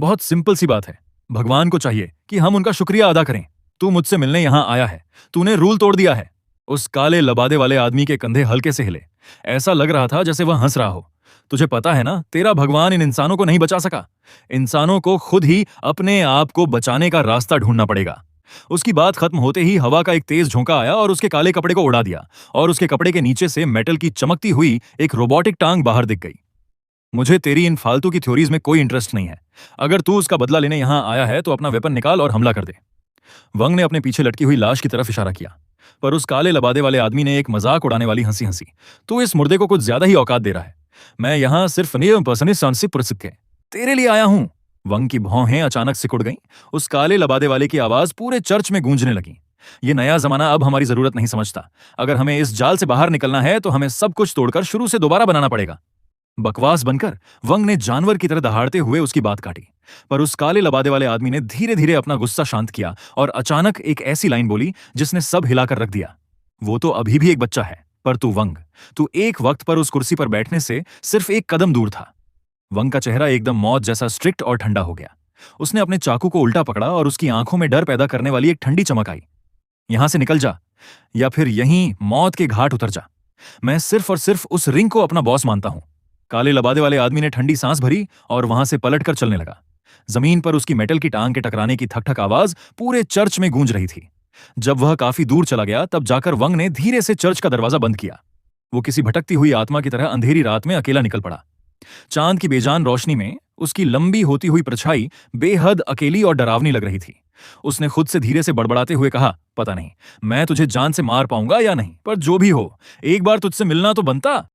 बहुत सिंपल सी बात है, भगवान को चाहिए कि हम उनका शुक्रिया अदा करें। तू मुझसे मिलने यहां आया है, तूने रूल तोड़ दिया है। उस काले लबादे वाले आदमी के कंधे हल्के से हिले। ऐसा लग रहा था जैसे वह हंस रहा हो। तुझे पता है ना, तेरा भगवान इन इंसानों को नहीं बचा सका। इंसानों को खुद ही अपने आप को बचाने का रास्ता ढूंढना पड़ेगा। उसकी बात खत्म होते ही हवा का एक तेज झोंका आया और उसके काले कपड़े को उड़ा दिया, और उसके कपड़े के नीचे से मेटल की चमकती हुई एक रोबोटिक टांग बाहर दिख गई। मुझे तेरी इन फालतू की थ्योरीज में कोई इंटरेस्ट नहीं है। अगर तू उसका बदला लेने यहां आया है तो अपना वेपन निकाल और हमला कर दे। वंग ने अपने पीछे लटकी हुई लाश की तरफ इशारा किया, पर उस काले लबादे वाले आदमी ने एक मजाक उड़ाने वाली हंसी हंसी। तू इस मुर्दे को कुछ ज्यादा ही औकात दे रहा है। मैं यहां सिर्फ तेरे लिए आया हूं। वंग की भौहें अचानक सिकुड़ गईं। उस काले लबादे वाले की आवाज पूरे चर्च में गूंजने लगी। ये नया जमाना अब हमारी जरूरत नहीं समझता। अगर हमें इस जाल से बाहर निकलना है तो हमें सब कुछ तोड़कर शुरू से दोबारा बनाना पड़ेगा। बकवास बनकर वंग ने जानवर की तरह दहाड़ते हुए उसकी बात काटी। पर उस काले लबादे वाले आदमी ने धीरे धीरे अपना गुस्सा शांत किया और अचानक एक ऐसी लाइन बोली जिसने सब हिलाकर रख दिया। वो तो अभी भी एक बच्चा है, पर तू वंग, तू एक वक्त पर उस कुर्सी पर बैठने से सिर्फ एक कदम दूर था। वंग का चेहरा एकदम मौत जैसा स्ट्रिक्ट और ठंडा हो गया। उसने अपने चाकू को उल्टा पकड़ा और उसकी आंखों में डर पैदा करने वाली एक ठंडी चमक आई। यहां से निकल जा, या फिर यहीं मौत के घाट उतर जा। मैं सिर्फ और सिर्फ उस रिंग को अपना बॉस मानता हूं। काले लबादे वाले आदमी ने ठंडी सांस भरी और वहां से पलटकर चलने लगा। जमीन पर उसकी मेटल की टांग के टकराने की थक-थक आवाज पूरे चर्च में गूंज रही थी। जब वह काफी दूर चला गया तब जाकर वंग ने धीरे से चर्च का दरवाजा बंद किया। वो किसी भटकती हुई आत्मा की तरह अंधेरी रात में अकेला निकल पड़ा। चांद की बेजान रोशनी में उसकी लंबी होती हुई परछाई बेहद अकेली और डरावनी लग रही थी। उसने खुद से धीरे से बड़बड़ाते हुए कहा, पता नहीं मैं तुझे जान से मार पाऊंगा या नहीं, पर जो भी हो, एक बार तुझसे मिलना तो बनता।